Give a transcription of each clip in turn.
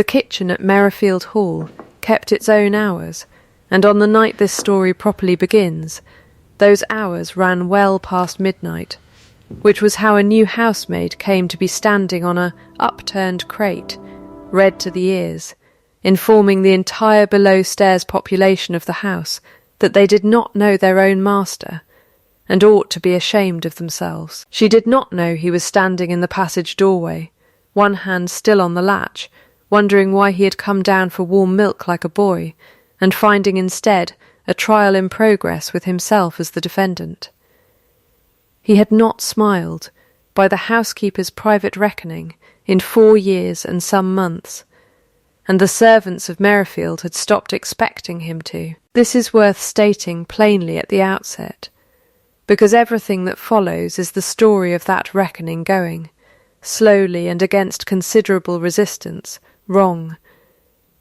The kitchen at Merrifield Hall kept its own hours, and on the night this story properly begins, those hours ran well past midnight, which was how a new housemaid came to be standing on a upturned crate, red to the ears, informing the entire below-stairs population of the house that they did not know their own master, and ought to be ashamed of themselves. She did not know he was standing in the passage doorway, one hand still on the latch, wondering why he had come down for warm milk like a boy, and finding instead a trial in progress with himself as the defendant. He had not smiled, by the housekeeper's private reckoning, in 4 years and some months, and the servants of Merrifield had stopped expecting him to. This is worth stating plainly at the outset, because everything that follows is the story of that reckoning going, slowly and against considerable resistance, wrong.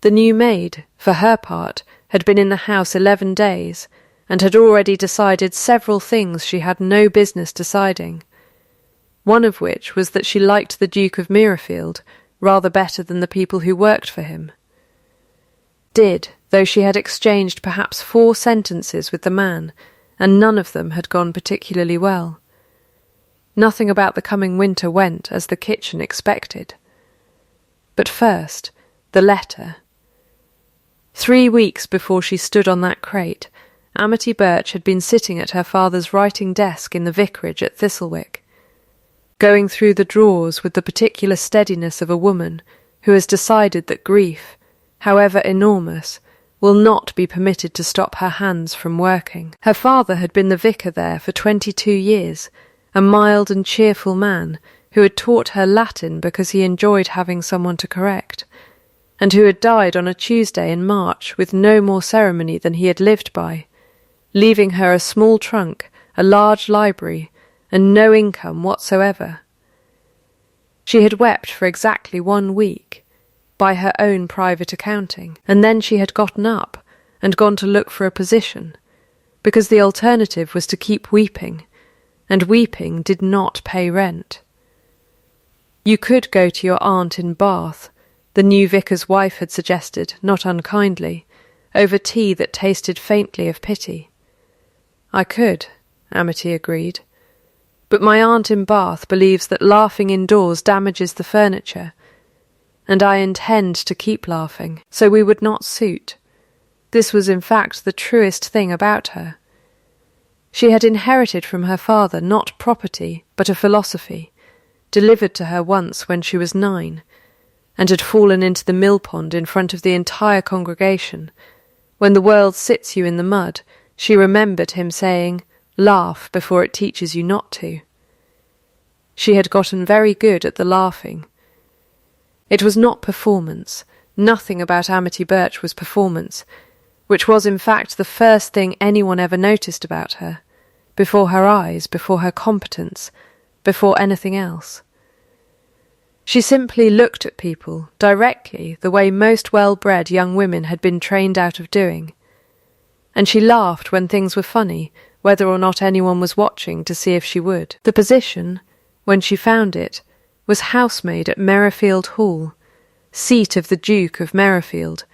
The new maid, for her part, had been in the house 11 days, and had already decided several things she had no business deciding, one of which was that she liked the Duke of Merrifield rather better than the people who worked for him. Though she had exchanged perhaps 4 sentences with the man, and none of them had gone particularly well. Nothing about the coming winter went as the kitchen expected. But first, the letter. 3 weeks before she stood on that crate, Amity Birch had been sitting at her father's writing desk in the vicarage at Thistlewick, going through the drawers with the particular steadiness of a woman who has decided that grief, however enormous, will not be permitted to stop her hands from working. Her father had been the vicar there for 22 years, a mild and cheerful man who had taught her Latin because he enjoyed having someone to correct, and who had died on a Tuesday in March with no more ceremony than he had lived by, leaving her a small trunk, a large library, and no income whatsoever. She had wept for exactly 1 week, by her own private accounting, and then she had gotten up and gone to look for a position, because the alternative was to keep weeping, and weeping did not pay rent. You could go to your aunt in Bath, the new vicar's wife had suggested, not unkindly, over tea that tasted faintly of pity. I could, Amity agreed, but my aunt in Bath believes that laughing indoors damages the furniture, and I intend to keep laughing, so we would not suit. This was in fact the truest thing about her. She had inherited from her father not property, but a philosophy, delivered to her once when she was 9, and had fallen into the mill-pond in front of the entire congregation. When the world sits you in the mud, she remembered him saying, "Laugh before it teaches you not to." She had gotten very good at the laughing. It was not performance. Nothing about Amity Birch was performance, which was in fact the first thing anyone ever noticed about her, before her eyes, before her competence, before anything else. She simply looked at people, directly, the way most well-bred young women had been trained out of doing, and she laughed when things were funny, whether or not anyone was watching to see if she would. The position, when she found it, was housemaid at Merrifield Hall, seat of the Duke of Merrifield,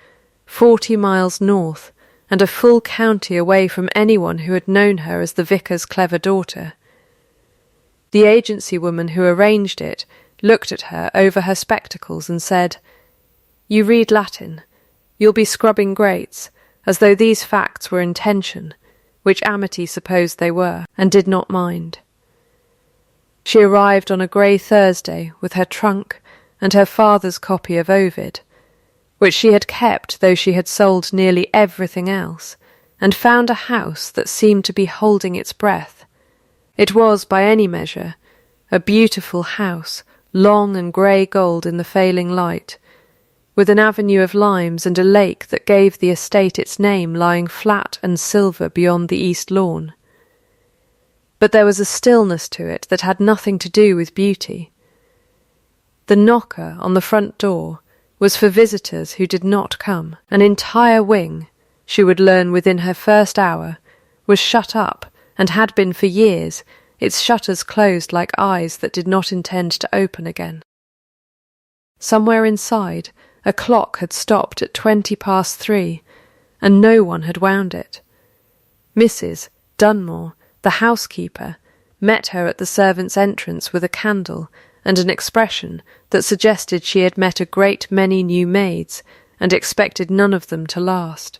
40 miles north, and a full county away from anyone who had known her as the vicar's clever daughter. The agency woman who arranged it looked at her over her spectacles and said, "You read Latin. You'll be scrubbing grates," as though these facts were intention, which Amity supposed they were, and did not mind. She arrived on a grey Thursday with her trunk and her father's copy of Ovid, which she had kept though she had sold nearly everything else, and found a house that seemed to be holding its breath. It was, by any measure, a beautiful house, long and grey gold in the failing light, with an avenue of limes and a lake that gave the estate its name lying flat and silver beyond the east lawn. But there was a stillness to it that had nothing to do with beauty. The knocker on the front door was for visitors who did not come. An entire wing, she would learn within her first hour, was shut up, and had been for years, its shutters closed like eyes that did not intend to open again. Somewhere inside, A clock had stopped at 3:20, and no one had wound it. Mrs. Dunmore, the housekeeper, met her at the servants' entrance with a candle and an expression that suggested she had met a great many new maids and expected none of them to last.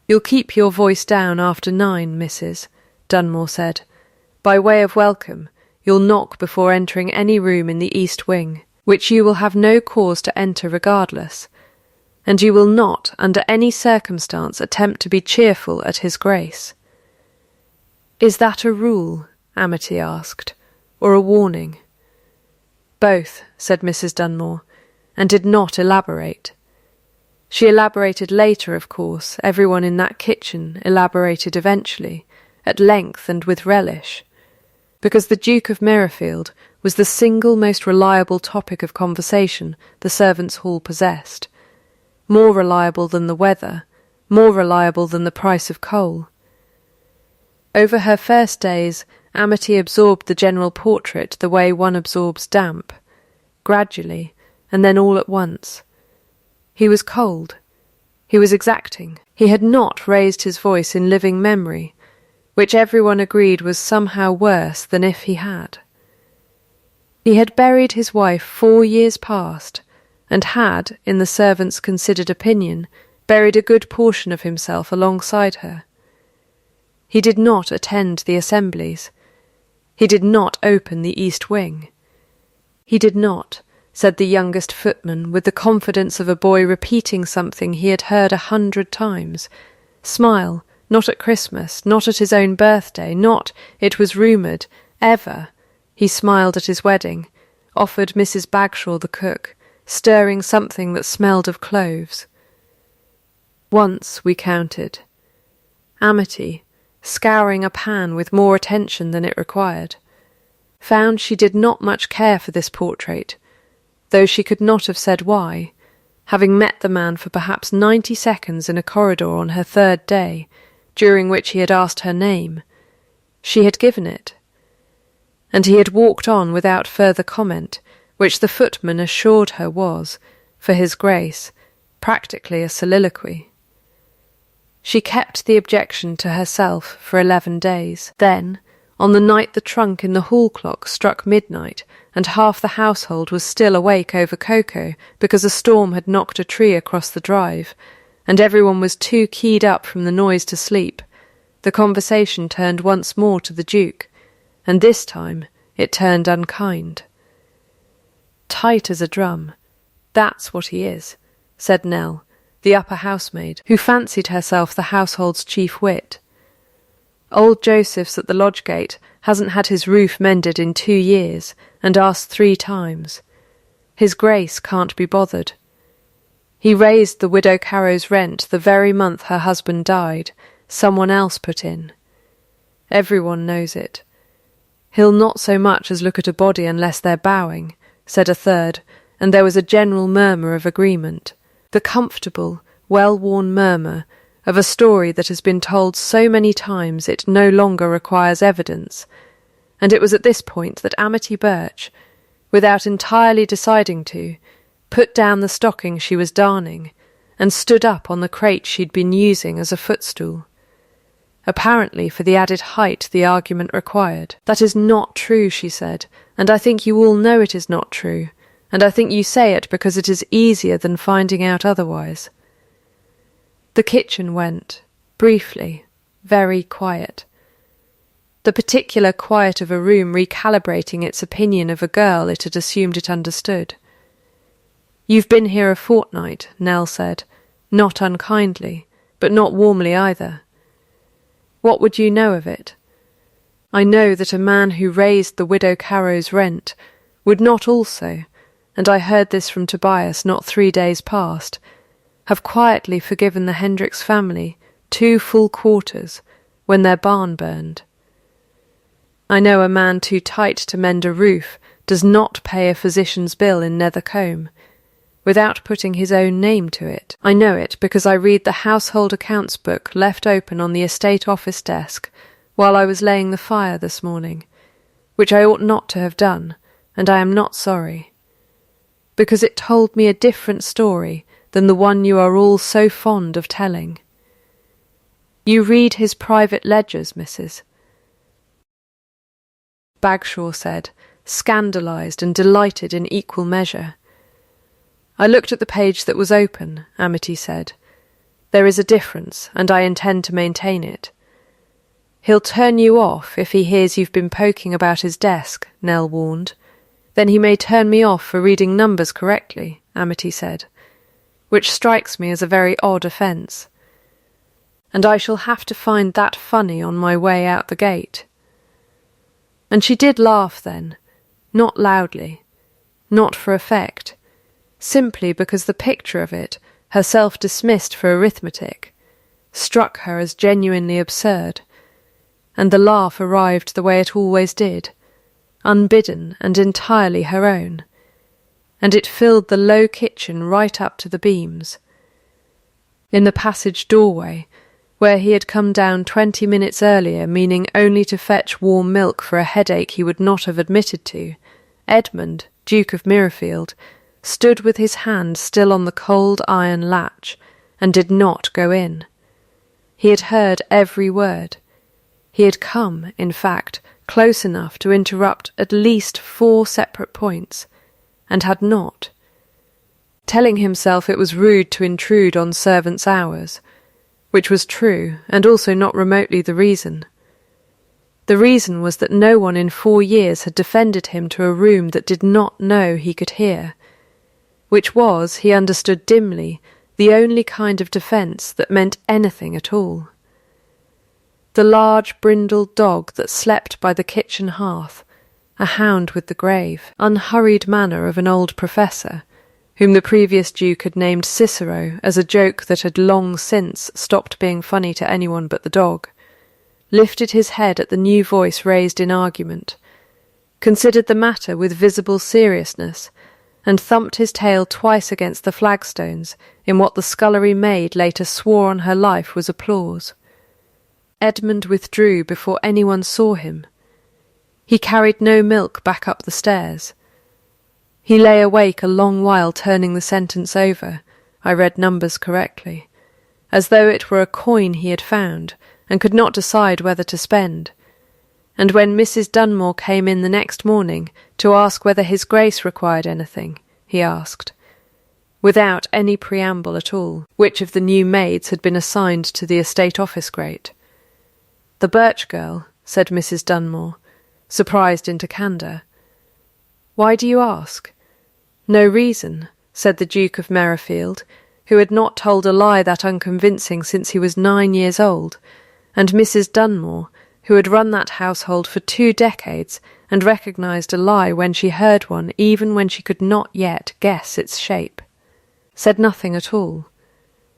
"You'll keep your voice down after 9, Mrs., Dunmore said. "By way of welcome, you'll knock before entering any room in the east wing, which you will have no cause to enter regardless, and you will not, under any circumstance, attempt to be cheerful at his grace." "Is that a rule?" Amity asked, "or a warning?" "Both," said Mrs. Dunmore, and did not elaborate. She elaborated later, of course. Everyone in that kitchen elaborated eventually, at length and with relish, because the Duke of Mirrorfield was the single most reliable topic of conversation the servants' hall possessed, more reliable than the weather, more reliable than the price of coal. Over her first days, Amity absorbed the general portrait the way one absorbs damp, gradually, and then all at once. He was cold. He was exacting. He had not raised his voice in living memory, which everyone agreed was somehow worse than if he had. He had buried his wife 4 years past, and had, in the servants' considered opinion, buried a good portion of himself alongside her. He did not attend the assemblies. He did not open the east wing. He did not, said the youngest footman, with the confidence of a boy repeating something he had heard 100 times, smile, not at Christmas, not at his own birthday, not, it was rumoured, ever. He smiled at his wedding, offered Mrs. Bagshaw the cook, stirring something that smelled of cloves. Once we counted. Amity, scouring a pan with more attention than it required, found she did not much care for this portrait, though she could not have said why, having met the man for perhaps 90 seconds in a corridor on her 3rd day, during which he had asked her name. She had given it, and he had walked on without further comment, which the footman assured her was, for his grace, practically a soliloquy. She kept the objection to herself for 11 days. Then, on the night the trunk in the hall clock struck midnight, and half the household was still awake over cocoa because a storm had knocked a tree across the drive, and everyone was too keyed up from the noise to sleep, the conversation turned once more to the Duke, and this time it turned unkind. "Tight as a drum. That's what he is," said Nell, the upper housemaid, who fancied herself the household's chief wit. "Old Joseph's at the lodge gate hasn't had his roof mended in 2 years, and asked 3 times. His Grace can't be bothered. He raised the Widow Carrow's rent the very month her husband died, someone else put in. Everyone knows it. He'll not so much as look at a body unless they're bowing," said a third, and there was a general murmur of agreement. The comfortable, well-worn murmur of a story that has been told so many times it no longer requires evidence, and it was at this point that Amity Birch, without entirely deciding to, put down the stocking she was darning, and stood up on the crate she'd been using as a footstool. Apparently for the added height the argument required. "That is not true," she said, "and I think you all know it is not true, and I think you say it because it is easier than finding out otherwise." The kitchen went, briefly, very quiet. The particular quiet of a room recalibrating its opinion of a girl it had assumed it understood. "You've been here a fortnight," Nell said, not unkindly, but not warmly either. "What would you know of it? I know that a man who raised the Widow Carrow's rent would not also, and I heard this from Tobias not 3 days past, have quietly forgiven the Hendricks family 2 full quarters when their barn burned. I know a man too tight to mend a roof does not pay a physician's bill in Nethercombe, without putting his own name to it. I know it because I read the household accounts book left open on the estate office desk while I was laying the fire this morning, which I ought not to have done, and I am not sorry. because it told me a different story than the one you are all so fond of telling. You read his private ledgers, Mrs. Bagshaw said, scandalised and delighted in equal measure. I looked at the page that was open, Amity said. There is a difference, and I intend to maintain it. He'll turn you off if he hears you've been poking about his desk, Nell warned. Then he may turn me off for reading numbers correctly, Amity said, which strikes me as a very odd offence. And I shall have to find that funny on my way out the gate. And she did laugh then, not loudly, not for effect, simply because the picture of it, herself dismissed for arithmetic, struck her as genuinely absurd, and the laugh arrived the way it always did, unbidden and entirely her own, and it filled the low kitchen right up to the beams. In the passage doorway, where he had come down 20 minutes earlier, meaning only to fetch warm milk for a headache he would not have admitted to, Edmund, Duke of Mirrorfield, stood with his hand still on the cold iron latch, and did not go in. He had heard every word. He had come, in fact, close enough to interrupt at least 4 separate points, and had not. Telling himself it was rude to intrude on servants' hours, which was true, and also not remotely the reason. The reason was that no one in 4 years had defended him to a room that did not know he could hear, which was, he understood dimly, the only kind of defence that meant anything at all. The large brindled dog that slept by the kitchen hearth, a hound with the grave, unhurried manner of an old professor, whom the previous Duke had named Cicero as a joke that had long since stopped being funny to anyone but the dog, lifted his head at the new voice raised in argument, considered the matter with visible seriousness, and thumped his tail twice against the flagstones in what the scullery maid later swore on her life was applause. Edmund withdrew before anyone saw him. He carried no milk back up the stairs. He lay awake a long while turning the sentence over, I read numbers correctly, as though it were a coin he had found, and could not decide whether to spend. And when Mrs. Dunmore came in the next morning to ask whether his Grace required anything, he asked, without any preamble at all, which of the new maids had been assigned to the estate office grate. The Birch girl, said Mrs. Dunmore, surprised into candour. Why do you ask? No reason, said the Duke of Merrifield, who had not told a lie that unconvincing since he was 9 years old, and Mrs. Dunmore, who had run that household for 2 decades and recognised a lie when she heard one, even when she could not yet guess its shape, said nothing at all,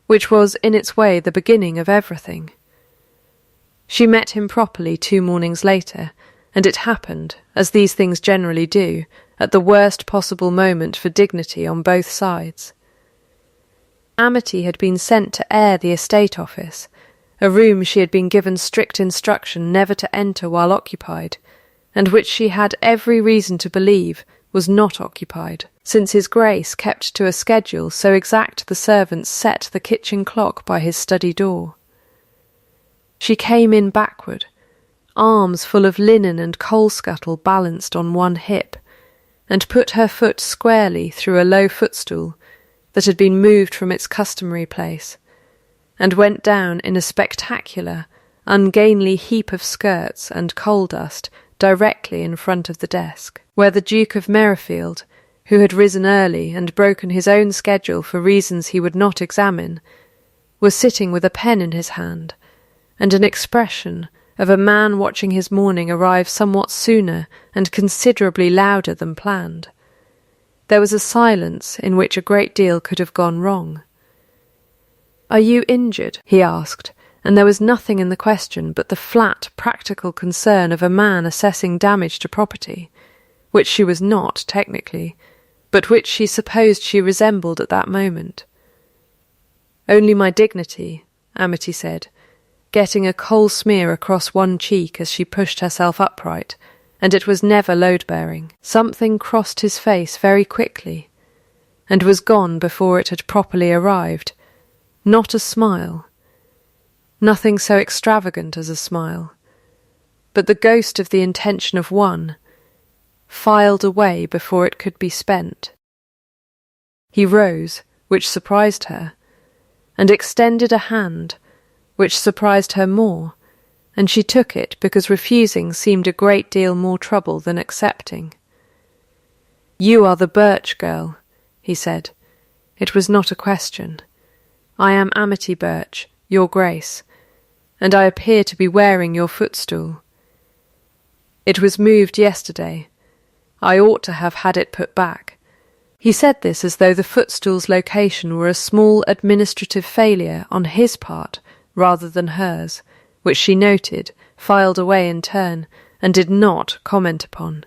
which was in its way the beginning of everything. She met him properly 2 mornings later, and it happened, as these things generally do, at the worst possible moment for dignity on both sides. Amity had been sent to air the estate office, a room she had been given strict instruction never to enter while occupied, and which she had every reason to believe was not occupied, since his Grace kept to a schedule so exact the servants set the kitchen clock by his study door. She came in backward, arms full of linen and coal-scuttle balanced on one hip, and put her foot squarely through a low footstool that had been moved from its customary place, and went down in a spectacular, ungainly heap of skirts and coal dust directly in front of the desk, where the Duke of Merrifield, who had risen early and broken his own schedule for reasons he would not examine, was sitting with a pen in his hand, and an expression of a man watching his morning arrive somewhat sooner and considerably louder than planned. There was a silence in which a great deal could have gone wrong. "Are you injured?" he asked, and there was nothing in the question but the flat, practical concern of a man assessing damage to property, which she was not, technically, but which she supposed she resembled at that moment. "Only my dignity," Amity said, getting a coal smear across one cheek as she pushed herself upright, and it was never load-bearing. Something crossed his face very quickly, and was gone before it had properly arrived. Not a smile. Nothing so extravagant as a smile, but the ghost of the intention of one, filed away before it could be spent. He rose, which surprised her, and extended a hand, which surprised her more, and she took it because refusing seemed a great deal more trouble than accepting. "You are the Birch girl," he said. It was not a question. "I am Amity Birch, your Grace, and I appear to be wearing your footstool. It was moved yesterday. I ought to have had it put back." He said this as though the footstool's location were a small administrative failure on his part rather than hers, which she noted, filed away in turn, and did not comment upon.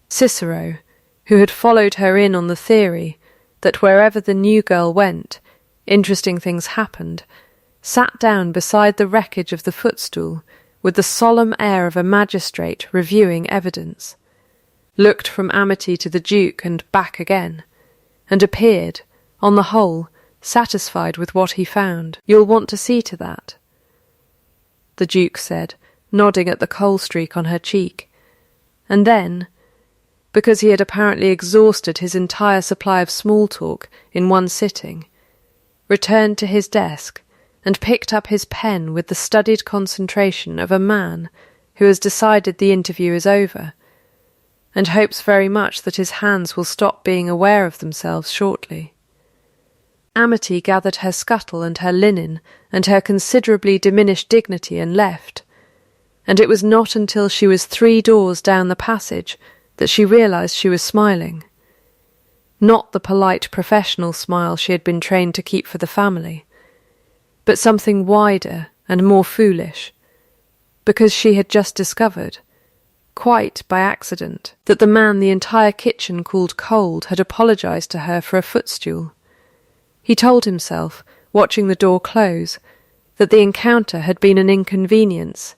Cicero, who had followed her in on the theory that wherever the new girl went, interesting things happened, sat down beside the wreckage of the footstool with the solemn air of a magistrate reviewing evidence, looked from Amity to the Duke and back again, and appeared, on the whole, satisfied with what he found. "You'll want to see to that," the Duke said, nodding at the coal streak on her cheek, and then, because he had apparently exhausted his entire supply of small talk in one sitting, returned to his desk and picked up his pen with the studied concentration of a man who has decided the interview is over, and hopes very much that his hands will stop being aware of themselves shortly. Amity gathered her scuttle and her linen and her considerably diminished dignity and left, and it was not until she was 3 doors down the passage that she realized she was smiling. Not the polite professional smile she had been trained to keep for the family, but something wider and more foolish, because she had just discovered, quite by accident, that the man the entire kitchen called cold had apologized to her for a footstool. He told himself, watching the door close, that the encounter had been an inconvenience.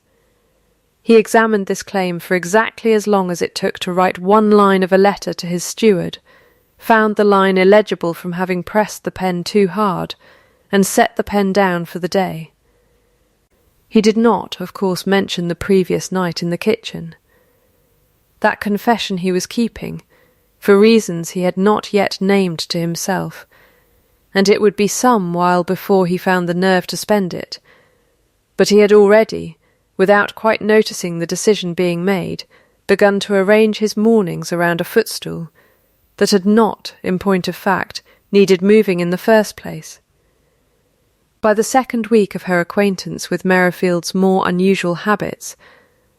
He examined this claim for exactly as long as it took to write 1 line of a letter to his steward, found the line illegible from having pressed the pen too hard, and set the pen down for the day. He did not, of course, mention the previous night in the kitchen. That confession he was keeping, for reasons he had not yet named to himself, and it would be some while before he found the nerve to spend it. But he had already, without quite noticing the decision being made, begun to arrange his mornings around a footstool that had not, in point of fact, needed moving in the first place. By the 2nd week of her acquaintance with Merrifield's more unusual habits,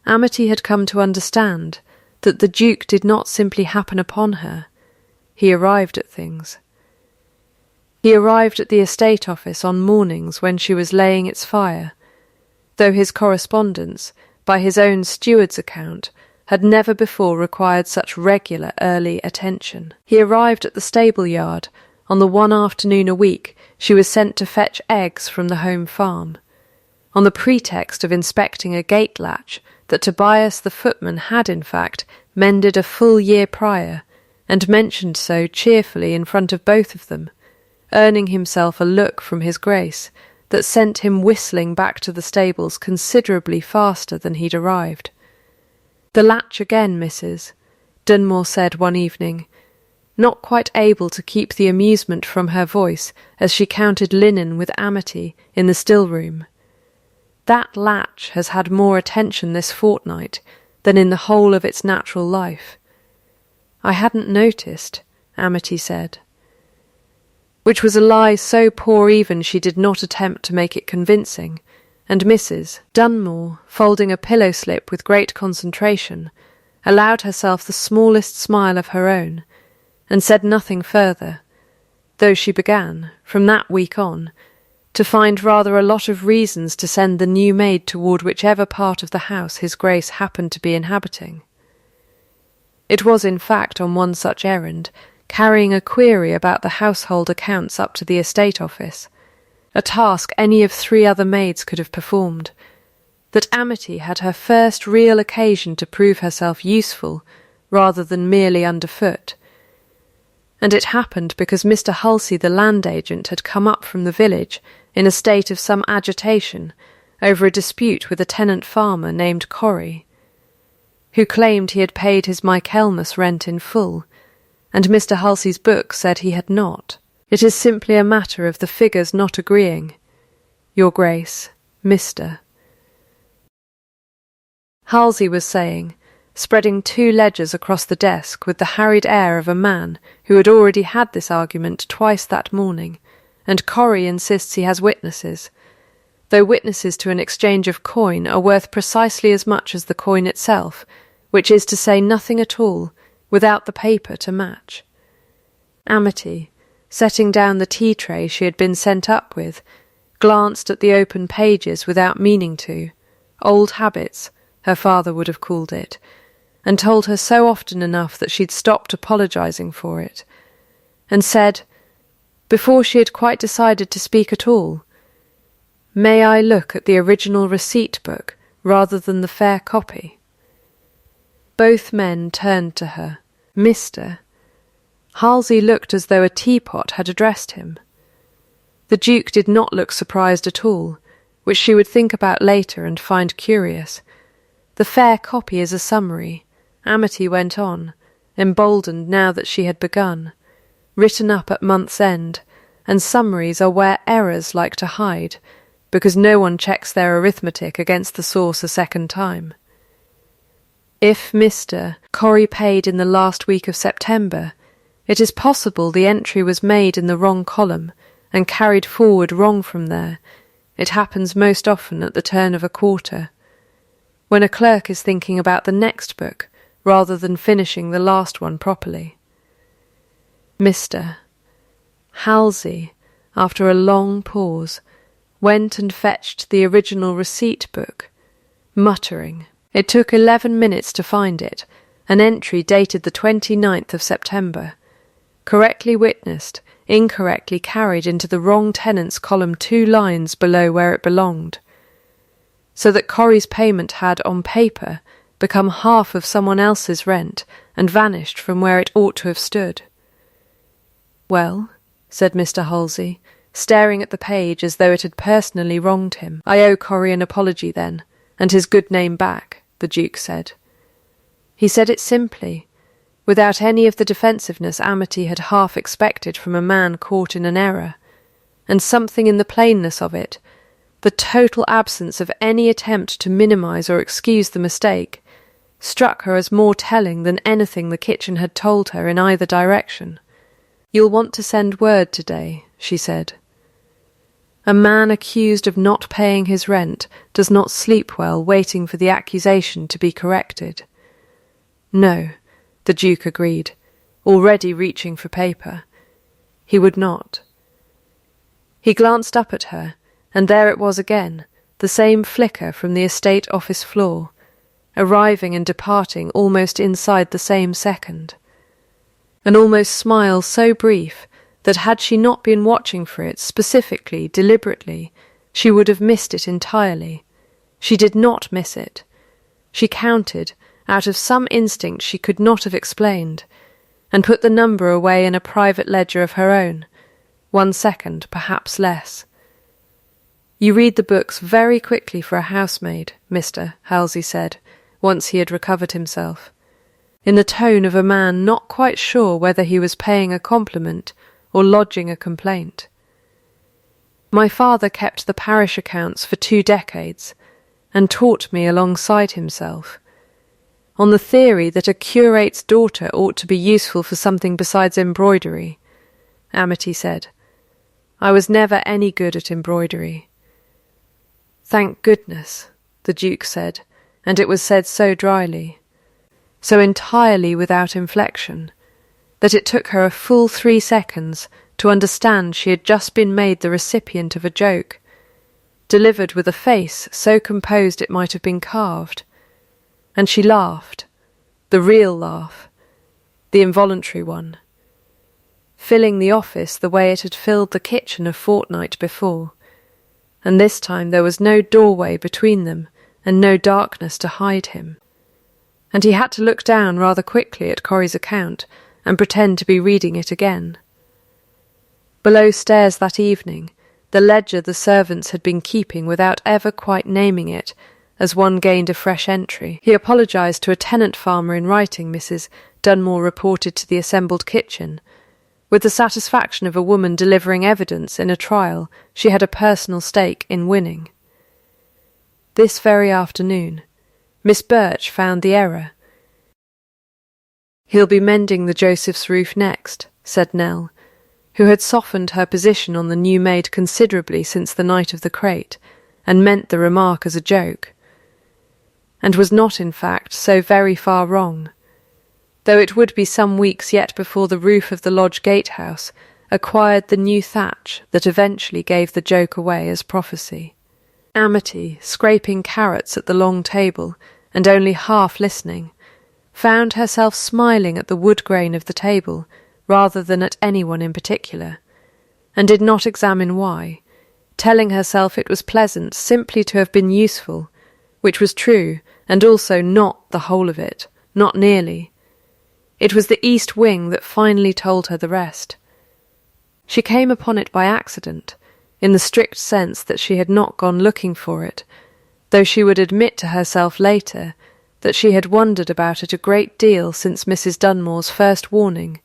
Amity had come to understand that the Duke did not simply happen upon her. He arrived at things. He arrived at the estate office on mornings when she was laying its fire, though his correspondence, by his own steward's account, had never before required such regular early attention. He arrived at the stable yard on the 1 afternoon a week she was sent to fetch eggs from the home farm, on the pretext of inspecting a gate latch that Tobias the footman had, in fact, mended a full year prior, and mentioned so cheerfully in front of both of them, earning himself a look from his Grace that sent him whistling back to the stables considerably faster than he'd arrived. "The latch again, missus," Dunmore said one evening, not quite able to keep the amusement from her voice as she counted linen with Amity in the still-room. "That latch has had more attention this fortnight than in the whole of its natural life." "I hadn't noticed," Amity said. Which was a lie so poor even she did not attempt to make it convincing, and Mrs. Dunmore, folding a pillow-slip with great concentration, allowed herself the smallest smile of her own, and said nothing further, though she began, from that week on, to find rather a lot of reasons to send the new maid toward whichever part of the house his Grace happened to be inhabiting. It was, in fact, on one such errand, carrying a query about the household accounts up to the estate office, a task any of 3 other maids could have performed, that Amity had her first real occasion to prove herself useful rather than merely underfoot, and it happened because Mr. Hulsey, the land agent, had come up from the village in a state of some agitation over a dispute with a tenant farmer named Corrie, who claimed he had paid his Michaelmas rent in full, and Mr. Hulsey's book said he had not. It is simply a matter of the figures not agreeing. Your Grace, Mr. Hulsey was saying, spreading 2 ledgers across the desk with the harried air of a man who had already had this argument twice that morning, and Corrie insists he has witnesses, though witnesses to an exchange of coin are worth precisely as much as the coin itself, which is to say nothing at all, without the paper to match. Amity, setting down the tea-tray she had been sent up with, glanced at the open pages without meaning to, old habits, her father would have called it, and told her so often enough that she'd stopped apologising for it, and said, before she had quite decided to speak at all, "May I look at the original receipt book rather than the fair copy?" Both men turned to her. Mr. Hulsey looked as though a teapot had addressed him. The Duke did not look surprised at all, which she would think about later and find curious. The fair copy is a summary, Amity went on, emboldened now that she had begun, written up at month's end, and summaries are where errors like to hide, because no one checks their arithmetic against the source a second time. If Mr. Corrie paid in the last week of September, it is possible the entry was made in the wrong column and carried forward wrong from there. It happens most often at the turn of a quarter, when a clerk is thinking about the next book rather than finishing the last one properly. Mr. Hulsey, after a long pause, went and fetched the original receipt book, muttering. It took 11 minutes to find it, an entry dated the 29th of September, correctly witnessed, incorrectly carried into the wrong tenant's column 2 lines below where it belonged, so that Corrie's payment had, on paper, become half of someone else's rent and vanished from where it ought to have stood. "Well," said Mr. Hulsey, staring at the page as though it had personally wronged him. "I owe Corrie an apology, then, and his good name back," the Duke said. He said it simply, without any of the defensiveness Amity had half expected from a man caught in an error, and something in the plainness of it, the total absence of any attempt to minimise or excuse the mistake, struck her as more telling than anything the kitchen had told her in either direction. "You'll want to send word today," she said. A man accused of not paying his rent does not sleep well waiting for the accusation to be corrected. No, the Duke agreed, already reaching for paper. He would not. He glanced up at her, and there it was again, the same flicker from the estate office floor, arriving and departing almost inside the same second. An almost smile so brief that had she not been watching for it specifically, deliberately, she would have missed it entirely. She did not miss it. She counted, out of some instinct she could not have explained, and put the number away in a private ledger of her own, 1 second, perhaps less. "You read the books very quickly for a housemaid, Mr. Hulsey said, once he had recovered himself, in the tone of a man not quite sure whether he was paying a compliment or lodging a complaint. "My father kept the parish accounts for 2 decades, and taught me alongside himself, on the theory that a curate's daughter ought to be useful for something besides embroidery," Amity said. "I was never any good at embroidery." "Thank goodness," the Duke said, and it was said so dryly, so entirely without inflection, that it took her a full 3 seconds to understand she had just been made the recipient of a joke, delivered with a face so composed it might have been carved. And she laughed, the real laugh, the involuntary one, filling the office the way it had filled the kitchen a fortnight before, and this time there was no doorway between them and no darkness to hide him. And he had to look down rather quickly at Corrie's account and pretend to be reading it again. Below stairs that evening, the ledger the servants had been keeping without ever quite naming it, as one gained a fresh entry. He apologised to a tenant farmer in writing, Mrs. Dunmore reported to the assembled kitchen, with the satisfaction of a woman delivering evidence in a trial she had a personal stake in winning. This very afternoon, Miss Birch found the error. "He'll be mending the Joseph's roof next," said Nell, who had softened her position on the new maid considerably since the night of the crate, and meant the remark as a joke, and was not, in fact, so very far wrong, though it would be some weeks yet before the roof of the lodge gatehouse acquired the new thatch that eventually gave the joke away as prophecy. Amity, scraping carrots at the long table, and only half listening, found herself smiling at the wood grain of the table rather than at anyone in particular, and did not examine why, telling herself it was pleasant simply to have been useful, which was true, and also not the whole of it, not nearly. It was the east wing that finally told her the rest. She came upon it by accident, in the strict sense that she had not gone looking for it, though she would admit to herself later that she had wondered about it a great deal since Mrs. Dunmore's first warning,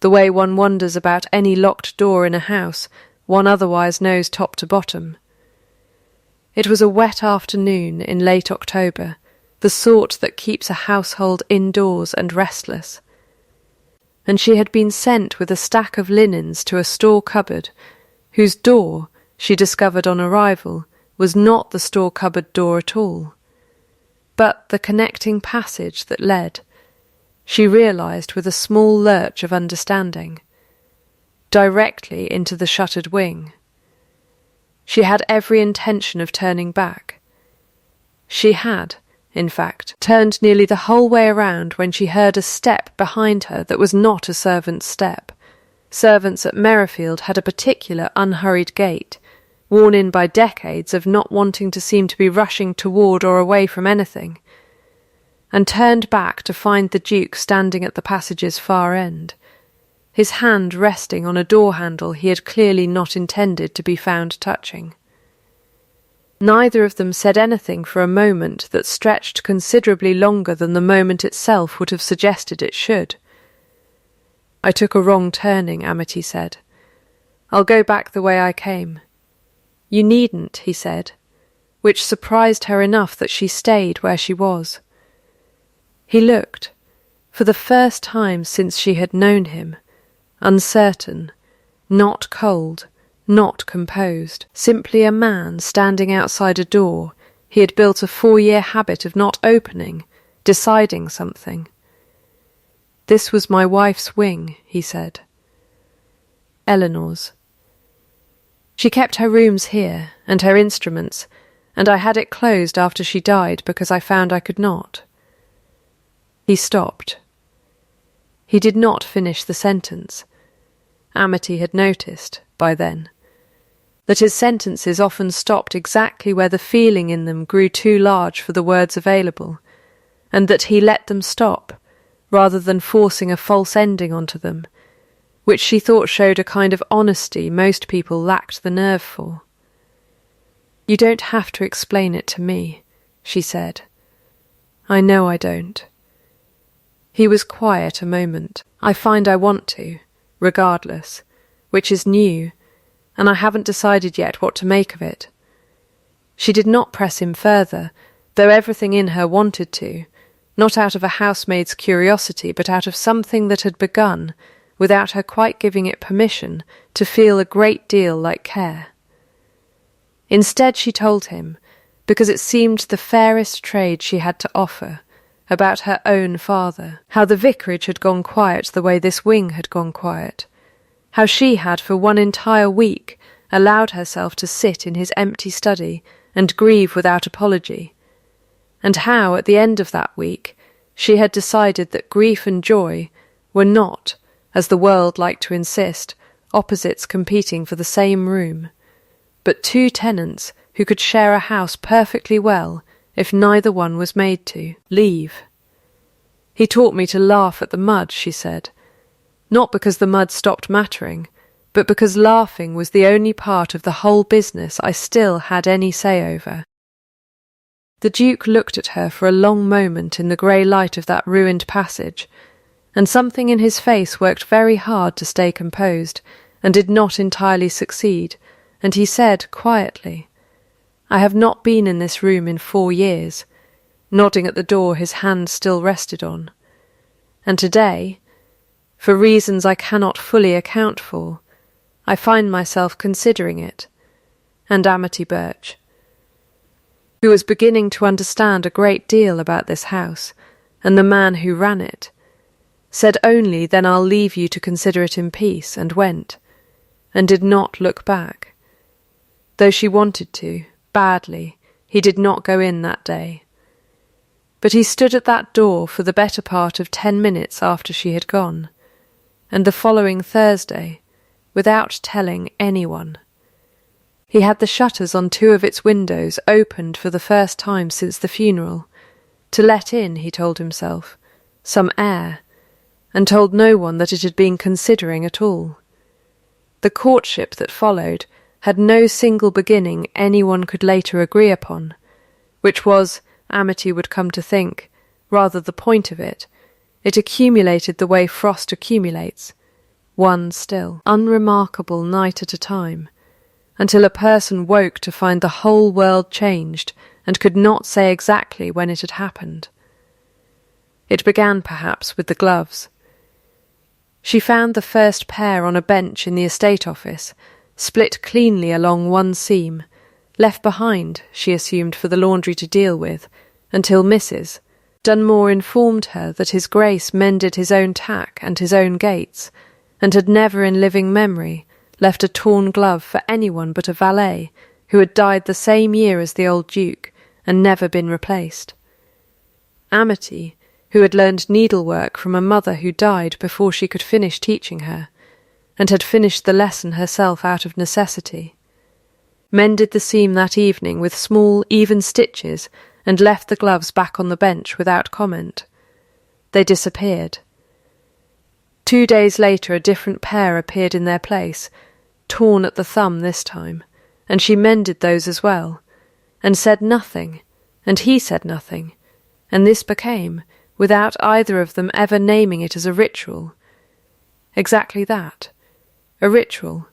the way one wonders about any locked door in a house one otherwise knows top to bottom. It was a wet afternoon in late October, the sort that keeps a household indoors and restless, and she had been sent with a stack of linens to a store cupboard, whose door, she discovered on arrival, was not the store cupboard door at all, but the connecting passage that led, she realised with a small lurch of understanding, directly into the shuttered wing. She had every intention of turning back. She had, in fact, turned nearly the whole way around when she heard a step behind her that was not a servant's step. Servants at Merrifield had a particular unhurried gait, worn in by decades of not wanting to seem to be rushing toward or away from anything, and turned back to find the Duke standing at the passage's far end, his hand resting on a door handle he had clearly not intended to be found touching. Neither of them said anything for a moment that stretched considerably longer than the moment itself would have suggested it should. "I took a wrong turning," Amity said. "I'll go back the way I came." "You needn't," he said, which surprised her enough that she stayed where she was. He looked, for the first time since she had known him, uncertain, not cold, not composed, simply a man standing outside a door he had built a 4-year habit of not opening, deciding something. "This was my wife's wing," he said. "Eleanor's. She kept her rooms here, and her instruments, and I had it closed after she died because I found I could not." He stopped. He did not finish the sentence. Amity had noticed, by then, that his sentences often stopped exactly where the feeling in them grew too large for the words available, and that he let them stop, rather than forcing a false ending onto them, which she thought showed a kind of honesty most people lacked the nerve for. "You don't have to explain it to me," she said. "I know I don't." He was quiet a moment. "I find I want to, regardless, which is new, and I haven't decided yet what to make of it." She did not press him further, though everything in her wanted to, not out of a housemaid's curiosity, but out of something that had begun, without her quite giving it permission, to feel a great deal like care. Instead she told him, because it seemed the fairest trade she had to offer, about her own father, how the vicarage had gone quiet the way this wing had gone quiet, how she had for one entire week allowed herself to sit in his empty study and grieve without apology, and how at the end of that week she had decided that grief and joy were not, as the world liked to insist, opposites competing for the same room, but two tenants who could share a house perfectly well if neither one was made to leave. "He taught me to laugh at the mud," she said, not because the mud stopped mattering, but because laughing was the only part of the whole business I still had any say over. The Duke looked at her for a long moment in the grey light of that ruined passage, and something in his face worked very hard to stay composed, and did not entirely succeed, and he said quietly, "I have not been in this room in 4 years," nodding at the door his hand still rested on. "And today, for reasons I cannot fully account for, I find myself considering it." And Amity Birch, who was beginning to understand a great deal about this house and the man who ran it, said only, "Then I'll leave you to consider it in peace," and went, and did not look back. Though she wanted to, badly, he did not go in that day. But he stood at that door for the better part of 10 minutes after she had gone, and the following Thursday, without telling anyone. He had the shutters on 2 of its windows opened for the first time since the funeral, to let in, he told himself, some air, and told no one that it had been considering at all. The courtship that followed had no single beginning anyone could later agree upon, which was, Amity would come to think, rather the point of it. It accumulated the way frost accumulates, one still, unremarkable night at a time, until a person woke to find the whole world changed and could not say exactly when it had happened. It began, perhaps, with the gloves. She found the first pair on a bench in the estate office, split cleanly along one seam, left behind, she assumed, for the laundry to deal with, until Mrs. Dunmore informed her that His Grace mended his own tack and his own gates, and had never in living memory left a torn glove for anyone but a valet, who had died the same year as the old Duke, and never been replaced. Amity, who had learned needlework from a mother who died before she could finish teaching her, and had finished the lesson herself out of necessity, mended the seam that evening with small, even stitches, and left the gloves back on the bench without comment. They disappeared. 2 days later a different pair appeared in their place, torn at the thumb this time, and she mended those as well, and said nothing, and he said nothing, and this became, without either of them ever naming it as a ritual, exactly that, a ritual,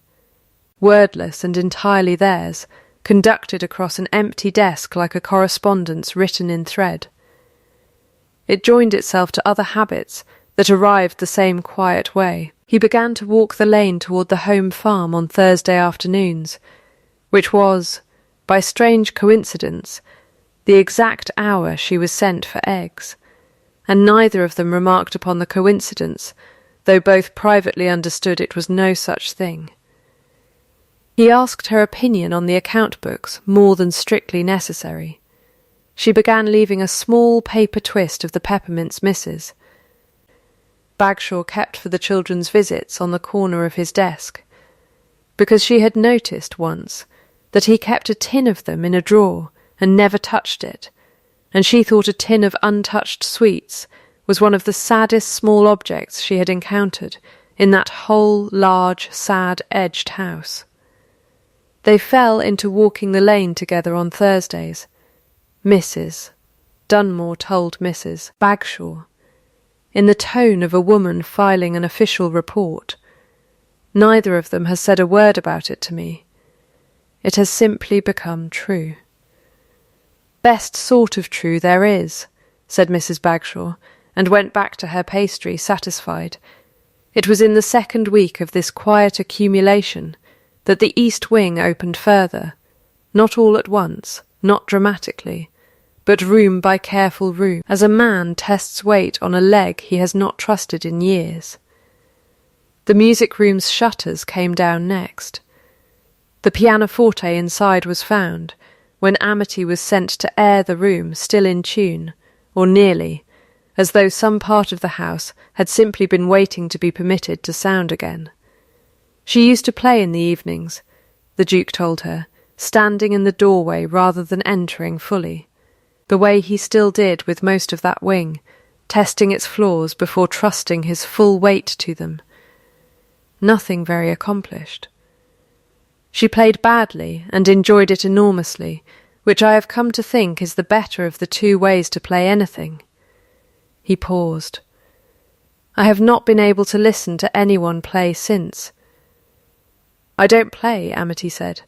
wordless and entirely theirs, conducted across an empty desk like a correspondence written in thread. It joined itself to other habits that arrived the same quiet way. He began to walk the lane toward the home farm on Thursday afternoons, which was, by strange coincidence, the exact hour she was sent for eggs, and neither of them remarked upon the coincidence, though both privately understood it was no such thing. He asked her opinion on the account books more than strictly necessary. She began leaving a small paper twist of the Peppermints Misses. Bagshaw kept for the children's visits on the corner of his desk, because she had noticed once that he kept a tin of them in a drawer and never touched it, and she thought a tin of untouched sweets was one of the saddest small objects she had encountered in that whole large, sad-edged house. They fell into walking the lane together on Thursdays. Mrs. Dunmore told Mrs. Bagshaw, in the tone of a woman filing an official report. Neither of them has said a word about it to me. It has simply become true. Best sort of true there is, said Mrs. Bagshaw, and went back to her pastry, satisfied. It was in the second week of this quiet accumulation that the east wing opened further, not all at once, not dramatically, but room by careful room, as a man tests weight on a leg he has not trusted in years. The music room's shutters came down next. The pianoforte inside was found, when Amity was sent to air the room still in tune, or nearly, as though some part of the house had simply been waiting to be permitted to sound again. She used to play in the evenings, the Duke told her, standing in the doorway rather than entering fully, the way he still did with most of that wing, testing its flaws before trusting his full weight to them, nothing very accomplished. She played badly and enjoyed it enormously, which I have come to think is the better of the two ways to play anything. He paused. I have not been able to listen to anyone play since. I don't play, Amity said.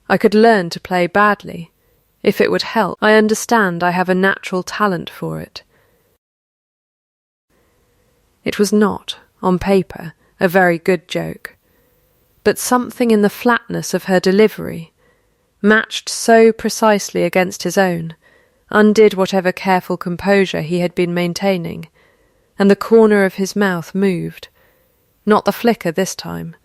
I could learn to play badly, if it would help. I understand I have a natural talent for it. It was not, on paper, a very good joke, but something in the flatness of her delivery, matched so precisely against his own, undid whatever careful composure he had been maintaining, and the corner of his mouth moved, not the flicker this time,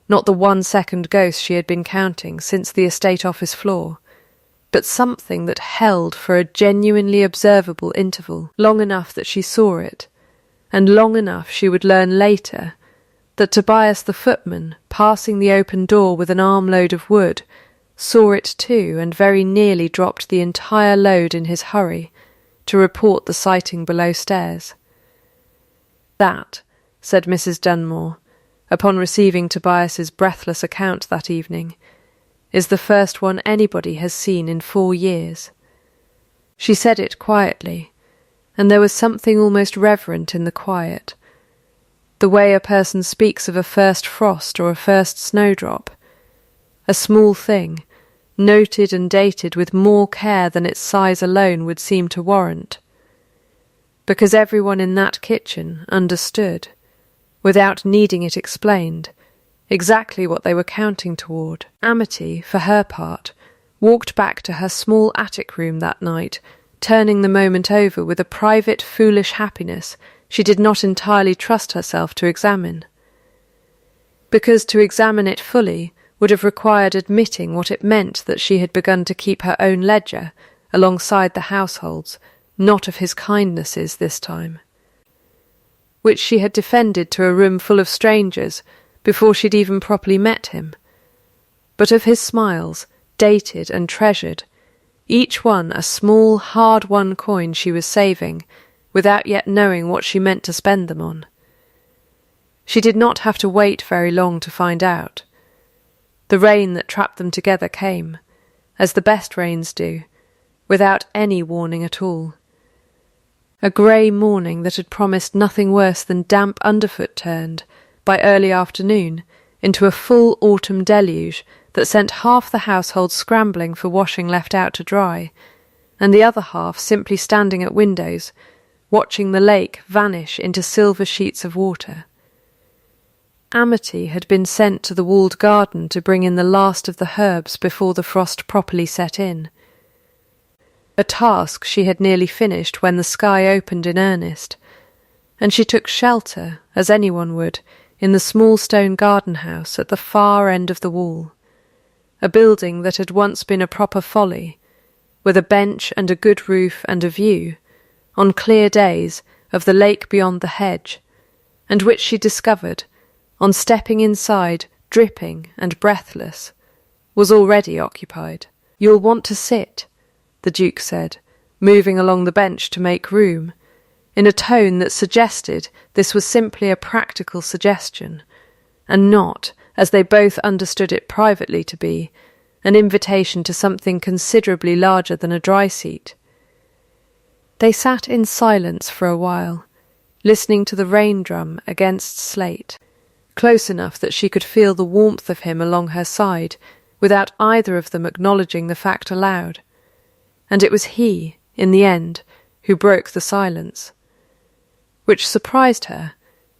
not the 1 second ghost she had been counting since the estate office floor, but something that held for a genuinely observable interval, long enough that she saw it, and long enough she would learn later that Tobias the footman, passing the open door with an armload of wood, saw it too and very nearly dropped the entire load in his hurry to report the sighting below stairs. That, said Mrs. Dunmore, upon receiving Tobias's breathless account that evening, is the first one anybody has seen in 4 years. She said it quietly, and there was something almost reverent in the quiet, the way a person speaks of a first frost or a first snowdrop, a small thing, noted and dated with more care than its size alone would seem to warrant, because everyone in that kitchen understood, without needing it explained, exactly what they were counting toward. Amity, for her part, walked back to her small attic room that night, turning the moment over with a private foolish happiness she did not entirely trust herself to examine. Because to examine it fully would have required admitting what it meant that she had begun to keep her own ledger alongside the household's, not of his kindnesses this time, which she had defended to a room full of strangers before she'd even properly met him, but of his smiles, dated and treasured, each one a small, hard-won coin she was saving, without yet knowing what she meant to spend them on. She did not have to wait very long to find out. The rain that trapped them together came, as the best rains do, without any warning at all. A grey morning that had promised nothing worse than damp underfoot turned, by early afternoon, into a full autumn deluge that sent half the household scrambling for washing left out to dry, and the other half simply standing at windows, watching the lake vanish into silver sheets of water. Amity had been sent to the walled garden to bring in the last of the herbs before the frost properly set in, a task she had nearly finished when the sky opened in earnest, and she took shelter, as anyone would, in the small stone garden house at the far end of the wall, a building that had once been a proper folly, with a bench and a good roof and a view, on clear days, of the lake beyond the hedge, and which she discovered, on stepping inside, dripping and breathless, was already occupied. "You'll want to sit," the Duke said, moving along the bench to make room, in a tone that suggested this was simply a practical suggestion, and not, as they both understood it privately to be, an invitation to something considerably larger than a dry seat. They sat in silence for a while, listening to the rain drum against slate, close enough that she could feel the warmth of him along her side, without either of them acknowledging the fact aloud. And it was he, in the end, who broke the silence, which surprised her,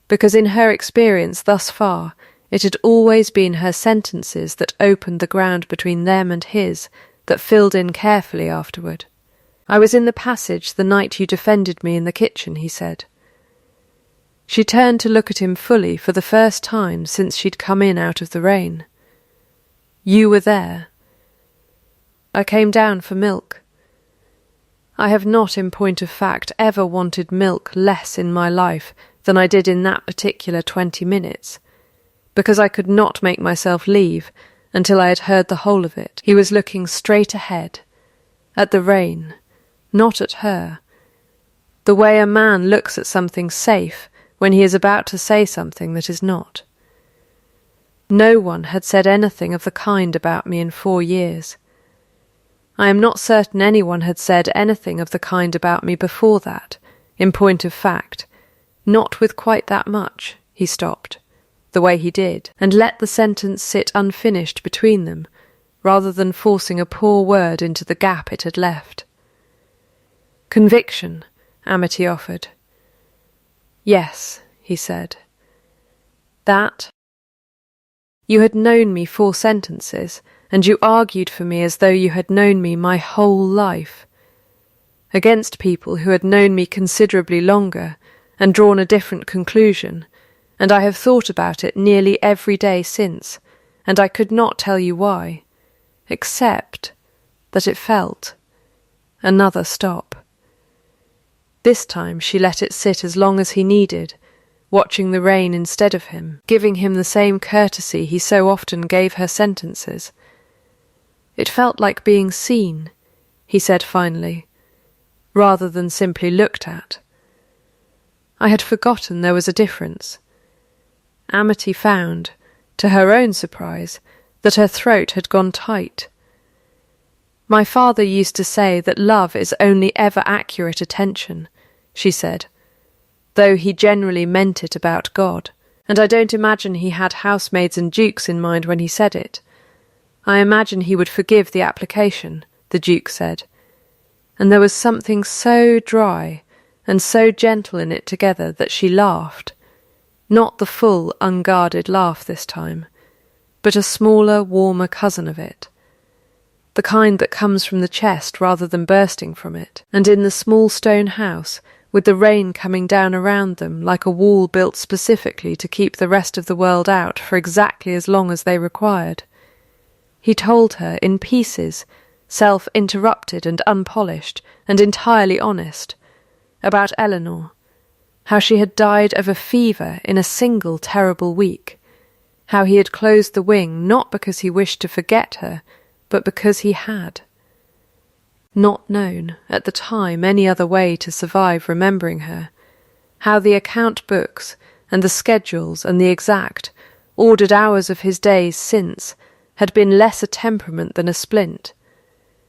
because in her experience thus far it had always been her sentences that opened the ground between them and his, that filled in carefully afterward. "I was in the passage the night you defended me in the kitchen," he said. She turned to look at him fully for the first time since she'd come in out of the rain. "You were there." "I came down for milk." I have not, in point of fact, ever wanted milk less in my life than I did in that particular 20 minutes, because I could not make myself leave until I had heard the whole of it. He was looking straight ahead, at the rain, not at her, the way a man looks at something safe when he is about to say something that is not. No one had said anything of the kind about me in 4 years. I am not certain anyone had said anything of the kind about me before that, in point of fact, not with quite that much. He stopped, the way he did, and let the sentence sit unfinished between them, rather than forcing a poor word into the gap it had left. "Conviction," Amity offered. "Yes," he said. "That? You had known me 4 sentences, and you argued for me as though you had known me my whole life. Against people who had known me considerably longer and drawn a different conclusion, and I have thought about it nearly every day since, and I could not tell you why, except that it felt." Another stop. This time she let it sit as long as he needed, watching the rain instead of him, giving him the same courtesy he so often gave her sentences. "It felt like being seen," he said finally, rather than simply looked at. I had forgotten there was a difference. Amity found, to her own surprise, that her throat had gone tight. "My father used to say that love is only ever accurate attention," she said, though he generally meant it about God, and I don't imagine he had housemaids and dukes in mind when he said it. "I imagine he would forgive the application," the Duke said, and there was something so dry and so gentle in it together that she laughed, not the full, unguarded laugh this time, but a smaller, warmer cousin of it, the kind that comes from the chest rather than bursting from it, and in the small stone house, with the rain coming down around them like a wall built specifically to keep the rest of the world out for exactly as long as they required. He told her, in pieces, self-interrupted and unpolished, and entirely honest, about Eleanor, how she had died of a fever in a single terrible week, how he had closed the wing not because he wished to forget her, but because he had not known, at the time, any other way to survive remembering her, how the account books and the schedules and the exact, ordered hours of his days since had been less a temperament than a splint,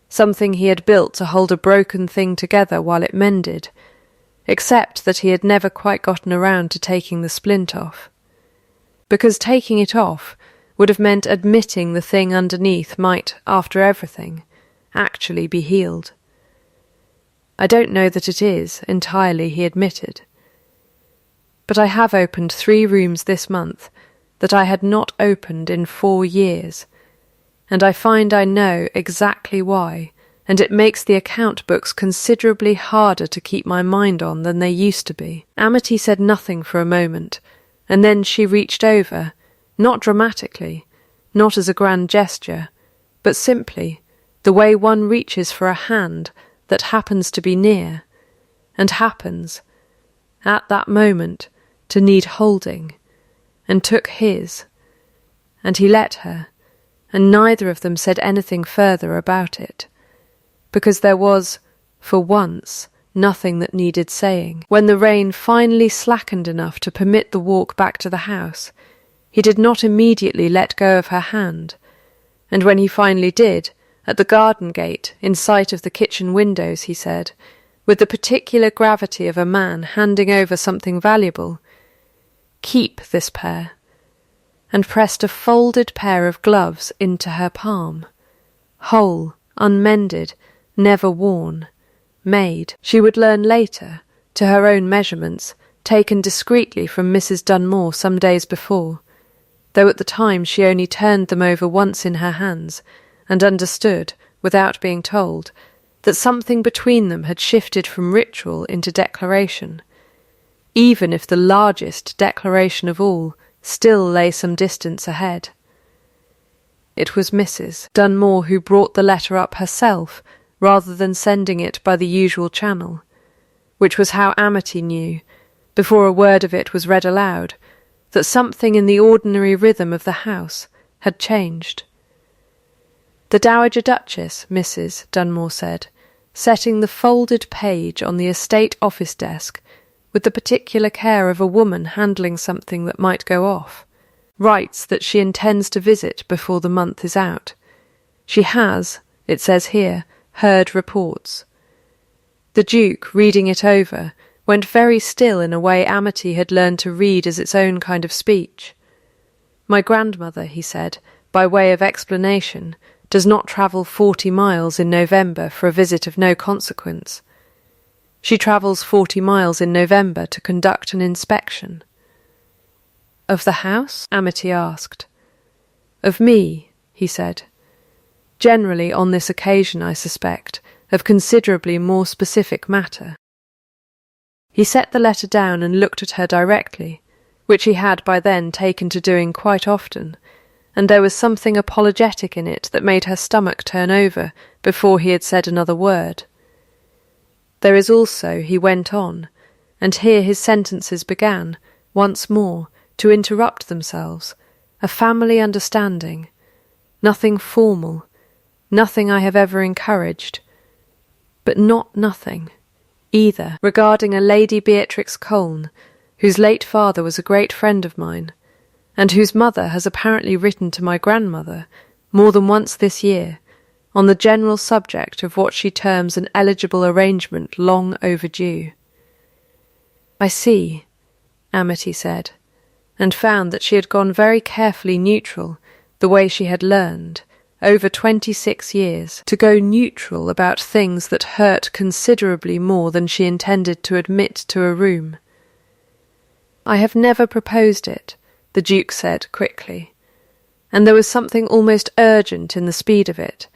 something he had built to hold a broken thing together while it mended, except that he had never quite gotten around to taking the splint off. Because taking it off would have meant admitting the thing underneath might, after everything, actually be healed. "I don't know that it is, entirely," he admitted. "But I have opened 3 rooms this month that I had not opened in 4 years, and I find I know exactly why, and it makes the account books considerably harder to keep my mind on than they used to be." Amity said nothing for a moment, and then she reached over, not dramatically, not as a grand gesture, but simply, the way one reaches for a hand that happens to be near, and happens, at that moment, to need holding, and took his, and he let her, and neither of them said anything further about it, because there was, for once, nothing that needed saying. When the rain finally slackened enough to permit the walk back to the house, he did not immediately let go of her hand, and when he finally did, at the garden gate, in sight of the kitchen windows, he said, with the particular gravity of a man handing over something valuable, "Keep this pair," and pressed a folded pair of gloves into her palm, whole, unmended, never worn, Maid. She would learn later, to her own measurements, taken discreetly from Mrs. Dunmore some days before, though at the time she only turned them over once in her hands, and understood, without being told, that something between them had shifted from ritual into declaration, even if the largest declaration of all still lay some distance ahead. It was Mrs. Dunmore who brought the letter up herself, rather than sending it by the usual channel, which was how Amity knew, before a word of it was read aloud, that something in the ordinary rhythm of the house had changed. "The Dowager Duchess," Mrs. Dunmore said, setting the folded page on the estate office desk with the particular care of a woman handling something that might go off. writes that she intends to visit before the month is out. She has, it says here, heard reports. The Duke, reading it over, went very still in a way Amity had learned to read as its own kind of speech. My grandmother, he said, by way of explanation, does not travel 40 miles in November for a visit of no consequence. She travels 40 miles in November to conduct an inspection. Of the house? Amity asked. Of me, he said. Generally, on this occasion, I suspect, of considerably more specific matter. He set the letter down and looked at her directly, which he had by then taken to doing quite often, and there was something apologetic in it that made her stomach turn over before he had said another word. There is also, he went on, and here his sentences began, once more, to interrupt themselves, a family understanding, nothing formal, nothing I have ever encouraged, but not nothing, either, regarding a Lady Beatrix Colne, whose late father was a great friend of mine, and whose mother has apparently written to my grandmother more than once this year on the general subject of what she terms an eligible arrangement long overdue. I see, Amity said, and found that she had gone very carefully neutral, the way she had learned, over 26 years, to go neutral about things that hurt considerably more than she intended to admit to a room. I have never proposed it, the Duke said quickly, and there was something almost urgent in the speed of it,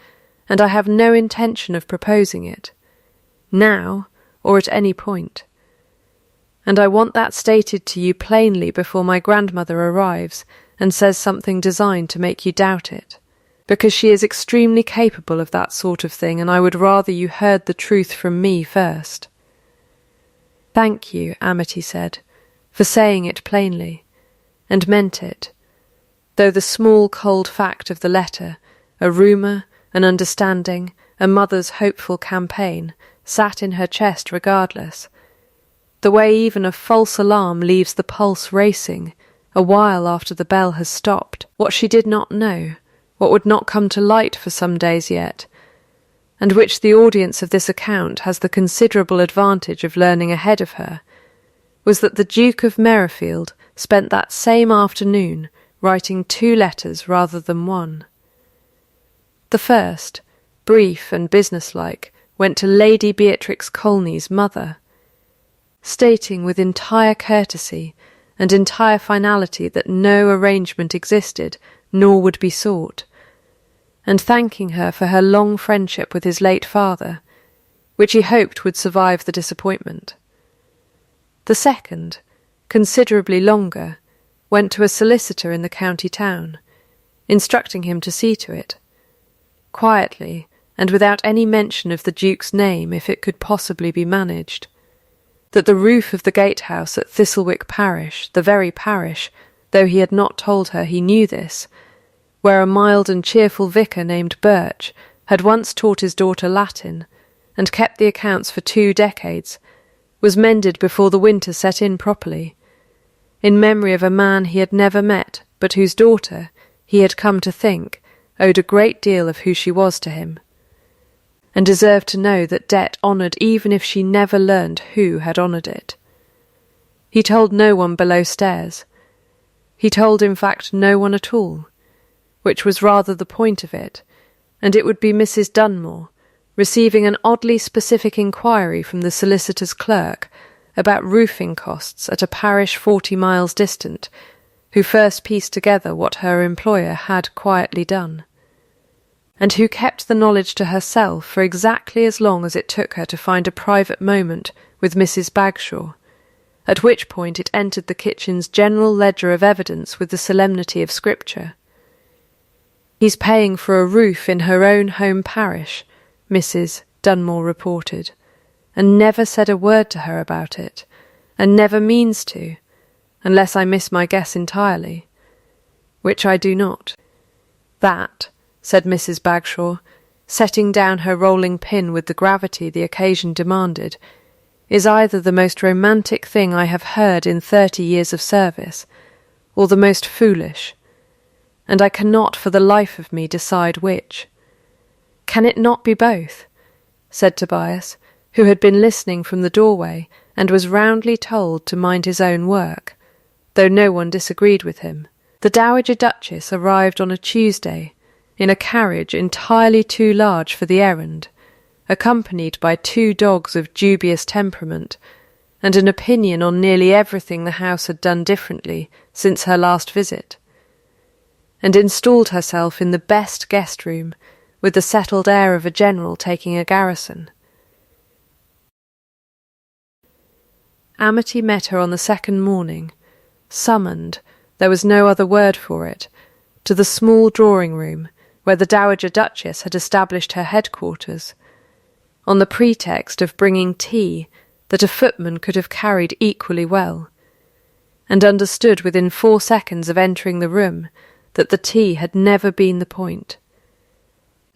and I have no intention of proposing it, now or at any point. And I want that stated to you plainly before my grandmother arrives and says something designed to make you doubt it, because she is extremely capable of that sort of thing, and I would rather you heard the truth from me first. Thank you, Amity said, for saying it plainly, and meant it, though the small cold fact of the letter, a rumour, an understanding, a mother's hopeful campaign, sat in her chest regardless, the way even a false alarm leaves the pulse racing, a while after the bell has stopped, what she did not know, what would not come to light for some days yet, and which the audience of this account has the considerable advantage of learning ahead of her, was that the Duke of Merrifield spent that same afternoon writing 2 letters rather than 1. The first, brief and businesslike, went to Lady Beatrix Colne's mother, stating with entire courtesy and entire finality that no arrangement existed nor would be sought, and thanking her for her long friendship with his late father, which he hoped would survive the disappointment. The second, considerably longer, went to a solicitor in the county town, instructing him to see to it, quietly and without any mention of the Duke's name if it could possibly be managed, that the roof of the gatehouse at Thistlewick parish, the very parish, though he had not told her he knew this, where a mild and cheerful vicar named Birch had once taught his daughter Latin, and kept the accounts for 2 decades, was mended before the winter set in properly, in memory of a man he had never met, but whose daughter, he had come to think, owed a great deal of who she was to him, and deserved to know that debt honoured even if she never learned who had honoured it. He told no one below stairs. He told, in fact, no one at all, which was rather the point of it, and it would be Mrs. Dunmore, receiving an oddly specific inquiry from the solicitor's clerk about roofing costs at a parish 40 miles distant, who first pieced together what her employer had quietly done, and who kept the knowledge to herself for exactly as long as it took her to find a private moment with Mrs. Bagshaw, at which point it entered the kitchen's general ledger of evidence with the solemnity of Scripture. He's paying for a roof in her own home parish, Mrs. Dunmore reported, and never said a word to her about it, and never means to, unless I miss my guess entirely, which I do not. That, said Mrs. Bagshaw, setting down her rolling pin with the gravity the occasion demanded, is either the most romantic thing I have heard in 30 years of service, or the most foolish, and I cannot for the life of me decide which. Can it not be both? Said Tobias, who had been listening from the doorway and was roundly told to mind his own work, though no one disagreed with him. The Dowager Duchess arrived on a Tuesday, in a carriage entirely too large for the errand, accompanied by 2 dogs of dubious temperament, and an opinion on nearly everything the house had done differently since her last visit, and installed herself in the best guest-room, with the settled air of a general taking a garrison. Amity met her on the second morning, summoned, there was no other word for it, to the small drawing-room where the Dowager Duchess had established her headquarters, on the pretext of bringing tea that a footman could have carried equally well, and understood within 4 seconds of entering the room that the tea had never been the point.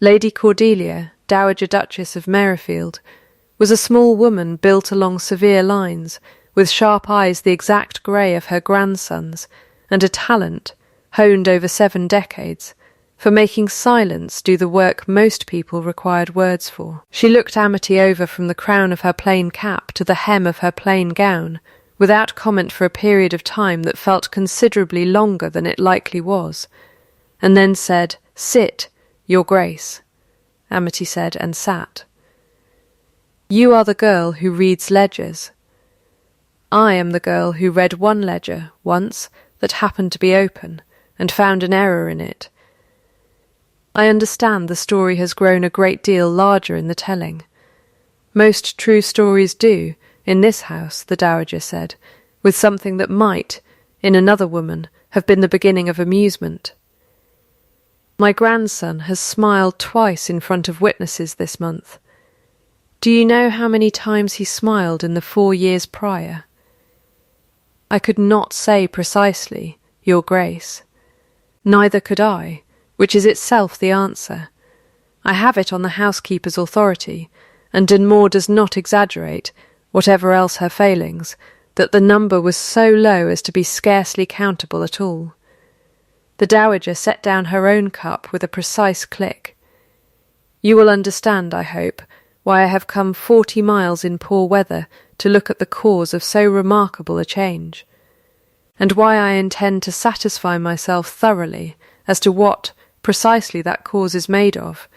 Lady Cordelia, Dowager Duchess of Merrifield, was a small woman built along severe lines, with sharp eyes the exact grey of her grandson's, and a talent, honed over 7 decades, for making silence do the work most people required words for. She looked Amity over from the crown of her plain cap to the hem of her plain gown, without comment for a period of time that felt considerably longer than it likely was, and then said, "Sit, Your Grace," Amity said, and sat. "You are the girl who reads ledgers. I am the girl who read one ledger once that happened to be open, and found an error in it. I understand the story has grown a great deal larger in the telling. Most true stories do, in this house," the Dowager said, with something that might, in another woman, have been the beginning of amusement. "My grandson has smiled twice in front of witnesses this month. Do you know how many times he smiled in the 4 years prior?" "I could not say precisely, Your Grace." "Neither could I, which is itself the answer. I have it on the housekeeper's authority, and Dunmore does not exaggerate, whatever else her failings, that the number was so low as to be scarcely countable at all." The Dowager set down her own cup with a precise click. "You will understand, I hope, why I have come 40 miles in poor weather to look at the cause of so remarkable a change, and why I intend to satisfy myself thoroughly as to what precisely that cause is made of,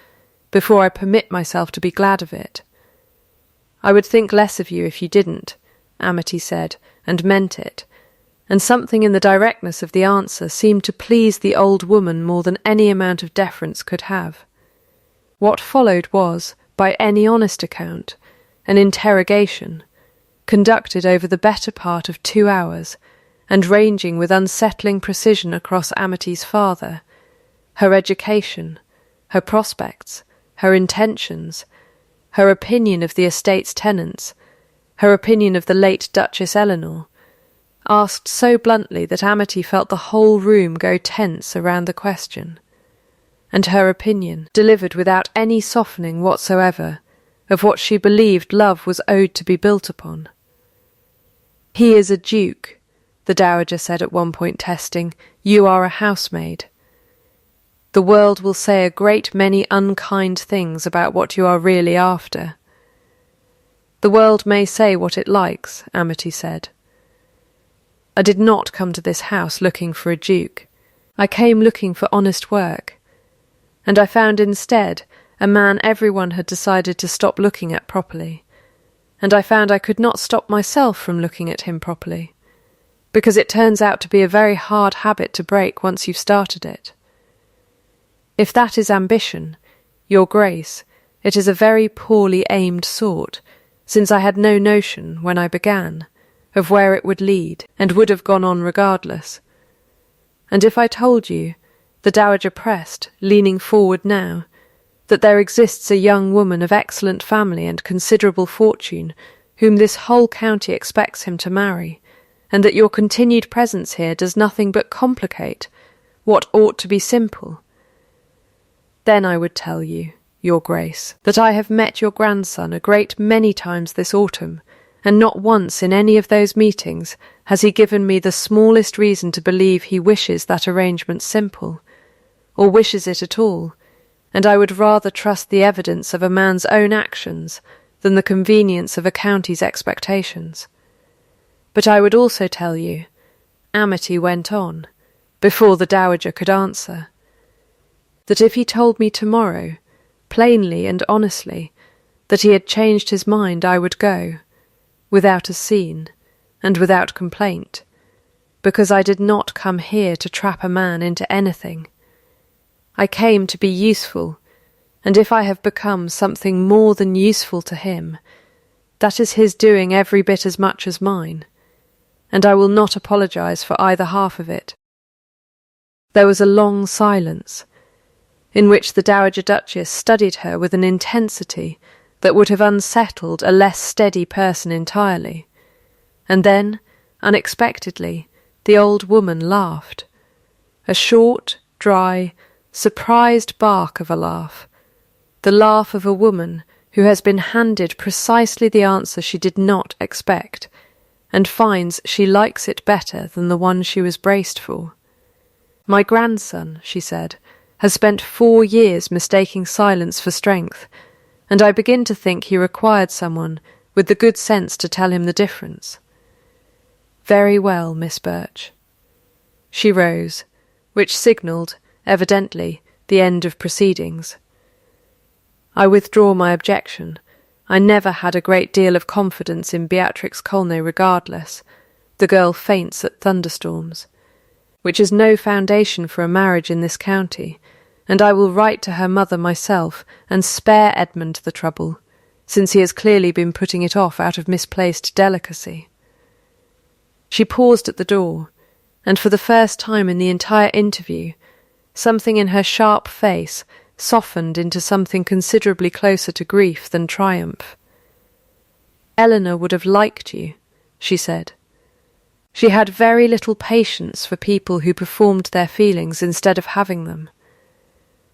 before I permit myself to be glad of it." "I would think less of you if you didn't," Amity said, and meant it, and something in the directness of the answer seemed to please the old woman more than any amount of deference could have. What followed was, by any honest account, an interrogation, conducted over the better part of 2 hours, and ranging with unsettling precision across Amity's father, her education, her prospects, her intentions, her opinion of the estate's tenants, her opinion of the late Duchess Eleanor, asked so bluntly that Amity felt the whole room go tense around the question, and her opinion, delivered without any softening whatsoever, of what she believed love was owed to be built upon. "He is a duke," the Dowager said at one point, testing. "You are a housemaid. The world will say a great many unkind things about what you are really after." "The world may say what it likes," Amity said. "I did not come to this house looking for a duke. I came looking for honest work, and I found instead a man everyone had decided to stop looking at properly, and I found I could not stop myself from looking at him properly, because it turns out to be a very hard habit to break once you've started it. If that is ambition, Your Grace, it is a very poorly aimed sort, since I had no notion, when I began, of where it would lead, and would have gone on regardless. And if I told you," the Dowager pressed, leaning forward now, "that there exists a young woman of excellent family and considerable fortune, whom this whole county expects him to marry, and that your continued presence here does nothing but complicate what ought to be simple, then I would tell you, Your Grace, that I have met your grandson a great many times this autumn, and not once in any of those meetings has he given me the smallest reason to believe he wishes that arrangement simple, or wishes it at all, and I would rather trust the evidence of a man's own actions than the convenience of a county's expectations. But I would also tell you, Amity went on, before the Dowager could answer, that if he told me tomorrow, plainly and honestly, that he had changed his mind, I would go, without a scene, and without complaint, because I did not come here to trap a man into anything. I came to be useful, and if I have become something more than useful to him, that is his doing every bit as much as mine, and I will not apologize for either half of it. There was a long silence, in which the Dowager Duchess studied her with an intensity that would have unsettled a less steady person entirely, and then, unexpectedly, the old woman laughed. A short, dry, surprised bark of a laugh, the laugh of a woman who has been handed precisely the answer she did not expect, and finds she likes it better than the one she was braced for. "My grandson," she said, "has spent 4 years mistaking silence for strength, and I begin to think he required someone with the good sense to tell him the difference." "Very well, Miss Birch." She rose, which signalled, evidently, the end of proceedings. "I withdraw my objection. I never had a great deal of confidence in Beatrix Colney regardless. The girl faints at thunderstorms, which is no foundation for a marriage in this county, and I will write to her mother myself and spare Edmund the trouble, since he has clearly been putting it off out of misplaced delicacy." She paused at the door, and for the first time in the entire interview, something in her sharp face softened into something considerably closer to grief than triumph. "Eleanor would have liked you," she said. "She had very little patience for people who performed their feelings instead of having them.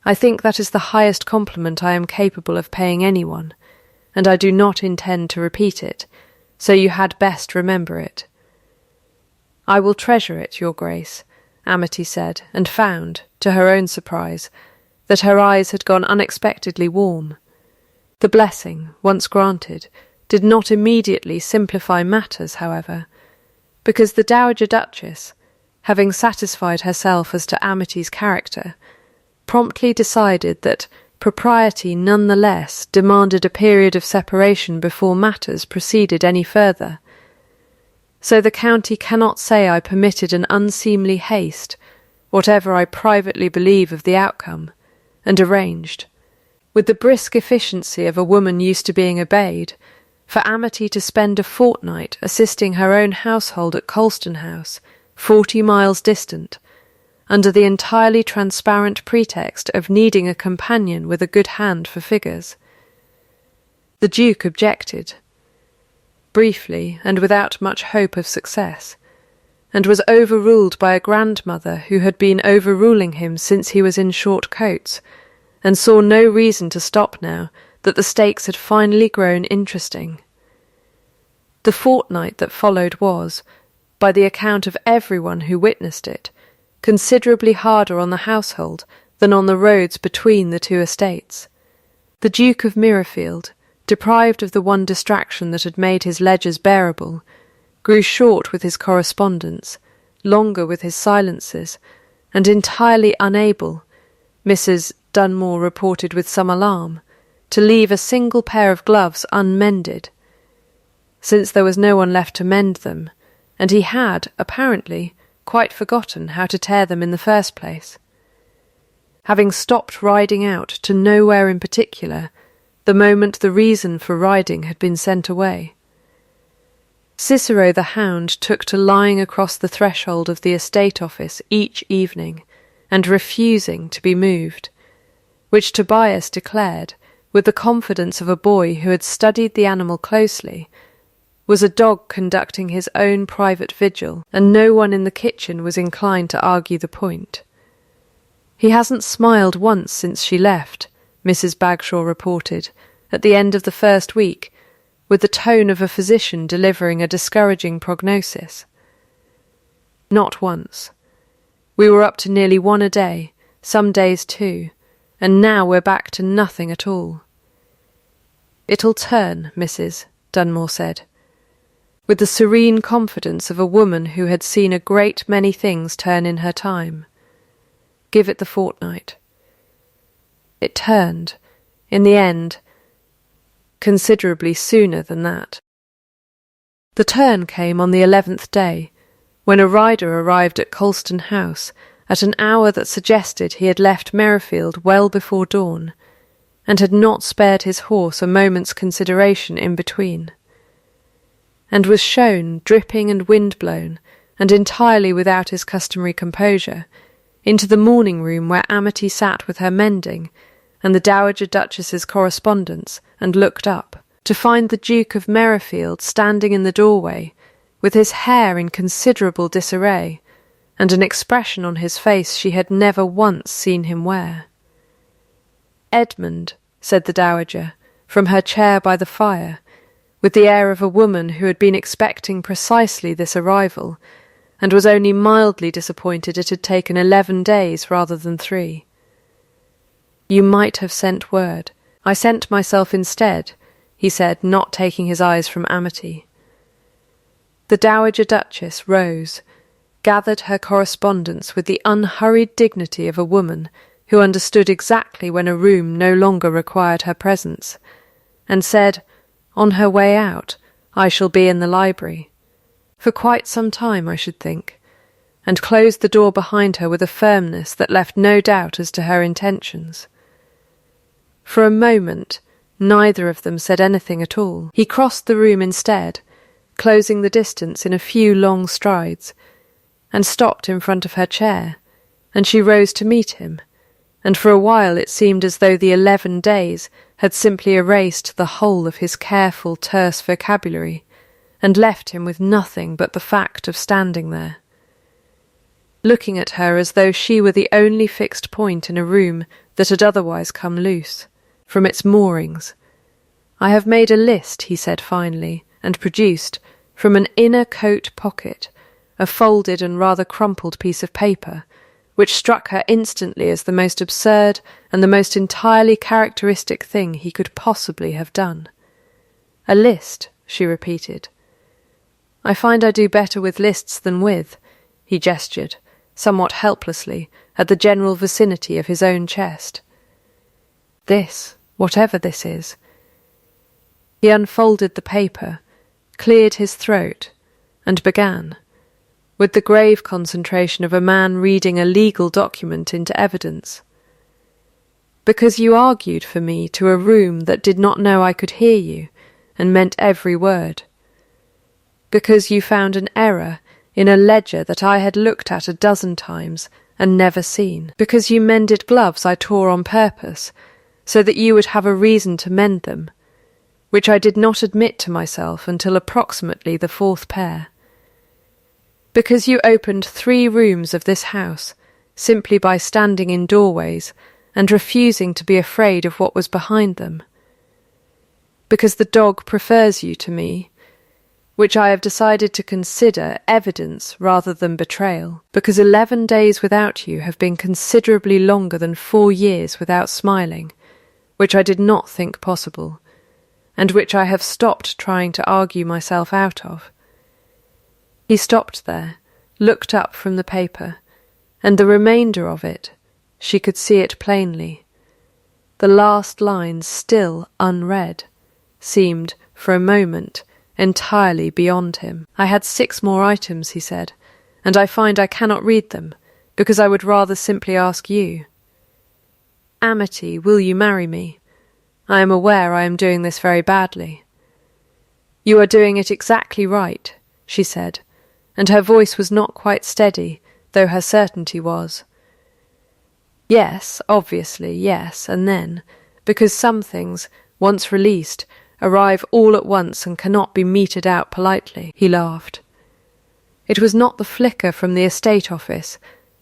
I think that is the highest compliment I am capable of paying anyone, and I do not intend to repeat it, so you had best remember it." "I will treasure it, Your Grace," Amity said, and found, to her own surprise, that her eyes had gone unexpectedly warm. The blessing, once granted, did not immediately simplify matters, however, because the Dowager Duchess, having satisfied herself as to Amity's character, promptly decided that propriety none the less demanded a period of separation before matters proceeded any further. "So the county cannot say I permitted an unseemly haste, whatever I privately believe of the outcome, and arranged, with the brisk efficiency of a woman used to being obeyed, for Amity to spend a fortnight assisting her own household at Colston House, 40 miles distant, under the entirely transparent pretext of needing a companion with a good hand for figures." The Duke objected, briefly and without much hope of success, and was overruled by a grandmother who had been overruling him since he was in short coats, and saw no reason to stop now that the stakes had finally grown interesting. The fortnight that followed was, by the account of everyone who witnessed it, considerably harder on the household than on the roads between the two estates. The Duke of Mirrorfield, deprived of the one distraction that had made his ledgers bearable, grew short with his correspondence, longer with his silences, and entirely unable, Mrs. Dunmore reported with some alarm, to leave a single pair of gloves unmended, since there was no one left to mend them, and he had, apparently, quite forgotten how to tear them in the first place. Having stopped riding out to nowhere in particular, the moment the reason for riding had been sent away. Cicero the hound took to lying across the threshold of the estate office each evening, and refusing to be moved, which Tobias declared, with the confidence of a boy who had studied the animal closely, was a dog conducting his own private vigil, and no one in the kitchen was inclined to argue the point. "He hasn't smiled once since she left," Mrs. Bagshaw reported, at the end of the first week, with the tone of a physician delivering a discouraging prognosis. Not once. We were up to nearly 1 a day, some days 2, and now we're back to nothing at all. It'll turn, Mrs., Dunmore said, with the serene confidence of a woman who had seen a great many things turn in her time. Give it the fortnight. It turned, in the end, considerably sooner than that. The turn came on the 11th day, when a rider arrived at Colston House at an hour that suggested he had left Merrifield well before dawn, and had not spared his horse a moment's consideration in between, and was shown, dripping and wind-blown, and entirely without his customary composure, into the morning room where Amity sat with her mending, and the Dowager Duchess's correspondence, and looked up, to find the Duke of Merrifield standing in the doorway, with his hair in considerable disarray, and an expression on his face she had never once seen him wear. "Edmund," said the Dowager, from her chair by the fire, with the air of a woman who had been expecting precisely this arrival, and was only mildly disappointed it had taken 11 days rather than 3. "You might have sent word. I sent myself instead," he said, not taking his eyes from Amity. The Dowager Duchess rose, gathered her correspondence with the unhurried dignity of a woman who understood exactly when a room no longer required her presence, and said, "On her way out, I shall be in the library. For quite some time, I should think," and closed the door behind her with a firmness that left no doubt as to her intentions. For a moment, neither of them said anything at all. He crossed the room instead, closing the distance in a few long strides, and stopped in front of her chair, and she rose to meet him, and for a while it seemed as though the 11 days had simply erased the whole of his careful, terse vocabulary, and left him with nothing but the fact of standing there, looking at her as though she were the only fixed point in a room that had otherwise come loose from its moorings. "I have made a list," he said finally, and produced, from an inner coat pocket, a folded and rather crumpled piece of paper, which struck her instantly as the most absurd and the most entirely characteristic thing he could possibly have done. "A list," she repeated. "I find I do better with lists than with," he gestured, somewhat helplessly, at the general vicinity of his own chest. "This, whatever this is." He unfolded the paper, cleared his throat, and began, with the grave concentration of a man reading a legal document into evidence. "Because you argued for me to a room that did not know I could hear you, and meant every word. Because you found an error in a ledger that I had looked at a dozen times and never seen. Because you mended gloves I tore on purpose, so that you would have a reason to mend them, which I did not admit to myself until approximately the 4th pair. Because you opened 3 rooms of this house, simply by standing in doorways and refusing to be afraid of what was behind them. Because the dog prefers you to me, which I have decided to consider evidence rather than betrayal. Because 11 days without you have been considerably longer than 4 years without smiling, which I did not think possible, and which I have stopped trying to argue myself out of." He stopped there, looked up from the paper, and the remainder of it, she could see it plainly. The last lines, still unread, seemed, for a moment, entirely beyond him. "I had 6 more items," he said, "and I find I cannot read them, because I would rather simply ask you. Amity, will you marry me? I am aware I am doing this very badly." "You are doing it exactly right," she said, and her voice was not quite steady, though her certainty was. "Yes, obviously, yes, and then, because some things, once released, arrive all at once and cannot be meted out politely." He laughed. It was not the flicker from the estate office,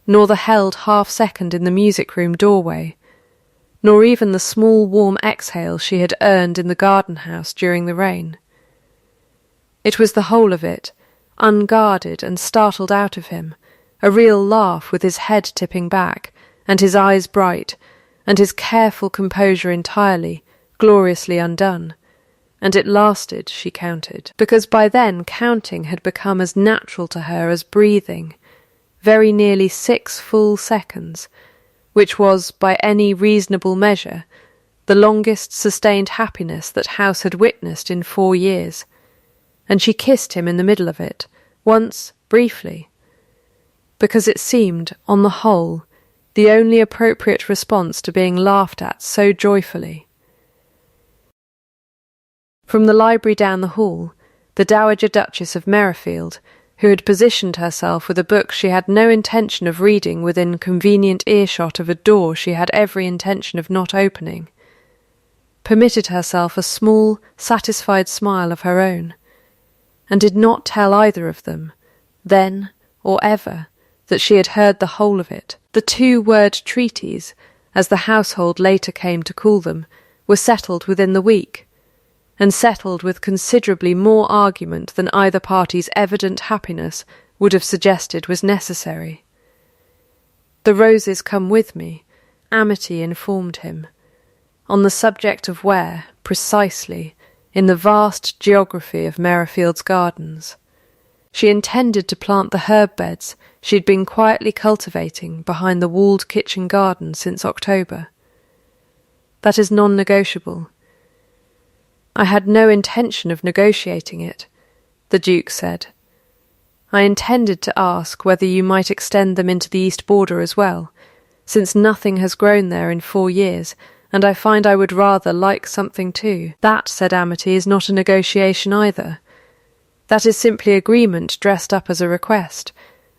nor the held half-second in the music-room doorway, nor even the small warm exhale she had earned in the garden-house during the rain. It was the whole of it, unguarded and startled out of him, a real laugh with his head tipping back, and his eyes bright, and his careful composure entirely, gloriously undone. And it lasted, she counted, because by then counting had become as natural to her as breathing, very nearly 6 full seconds, which was, by any reasonable measure, the longest sustained happiness that House had witnessed in 4 years. And she kissed him in the middle of it, once, briefly, because it seemed, on the whole, the only appropriate response to being laughed at so joyfully. From the library down the hall, the Dowager Duchess of Merrifield, who had positioned herself with a book she had no intention of reading within convenient earshot of a door she had every intention of not opening, permitted herself a small, satisfied smile of her own, and did not tell either of them, then or ever, that she had heard the whole of it. The 2-word treaties, as the household later came to call them, were settled within the week, and settled with considerably more argument than either party's evident happiness would have suggested was necessary. The roses come with me, Amity informed him, on the subject of where, precisely, in the vast geography of Merrifield's gardens. She intended to plant the herb beds she had been quietly cultivating behind the walled kitchen garden since October. That is non-negotiable. I had no intention of negotiating it, the Duke said. I intended to ask whether you might extend them into the east border as well, since nothing has grown there in 4 years, and I find I would rather like something too. That, said Amity, is not a negotiation either. That is simply agreement dressed up as a request,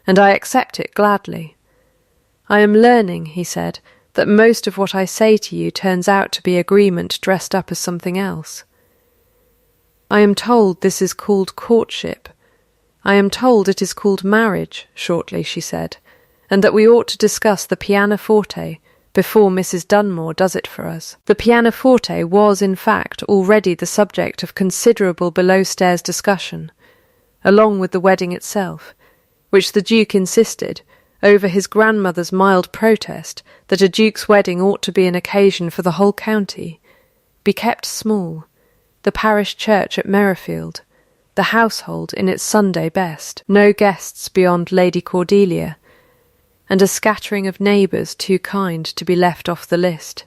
and I accept it gladly. I am learning, he said, that most of what I say to you turns out to be agreement dressed up as something else. I am told this is called courtship. I am told it is called marriage, shortly, she said, and that we ought to discuss the pianoforte before Mrs. Dunmore does it for us. The pianoforte was, in fact, already the subject of considerable below-stairs discussion, along with the wedding itself, which the Duke insisted, over his grandmother's mild protest that a duke's wedding ought to be an occasion for the whole county, be kept small, the parish church at Merrifield, the household in its Sunday best, no guests beyond Lady Cordelia, and a scattering of neighbours too kind to be left off the list.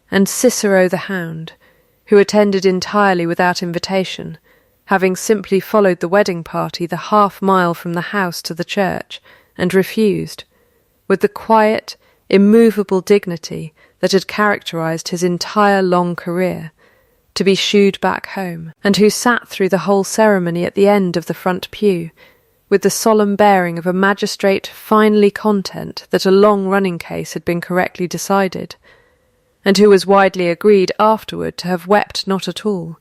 And Cicero the hound, who attended entirely without invitation, having simply followed the wedding party the half-mile from the house to the church, and refused, with the quiet, immovable dignity that had characterised his entire long career, to be shooed back home, and who sat through the whole ceremony at the end of the front pew, with the solemn bearing of a magistrate finally content that a long-running case had been correctly decided, and who was widely agreed afterward to have wept not at all,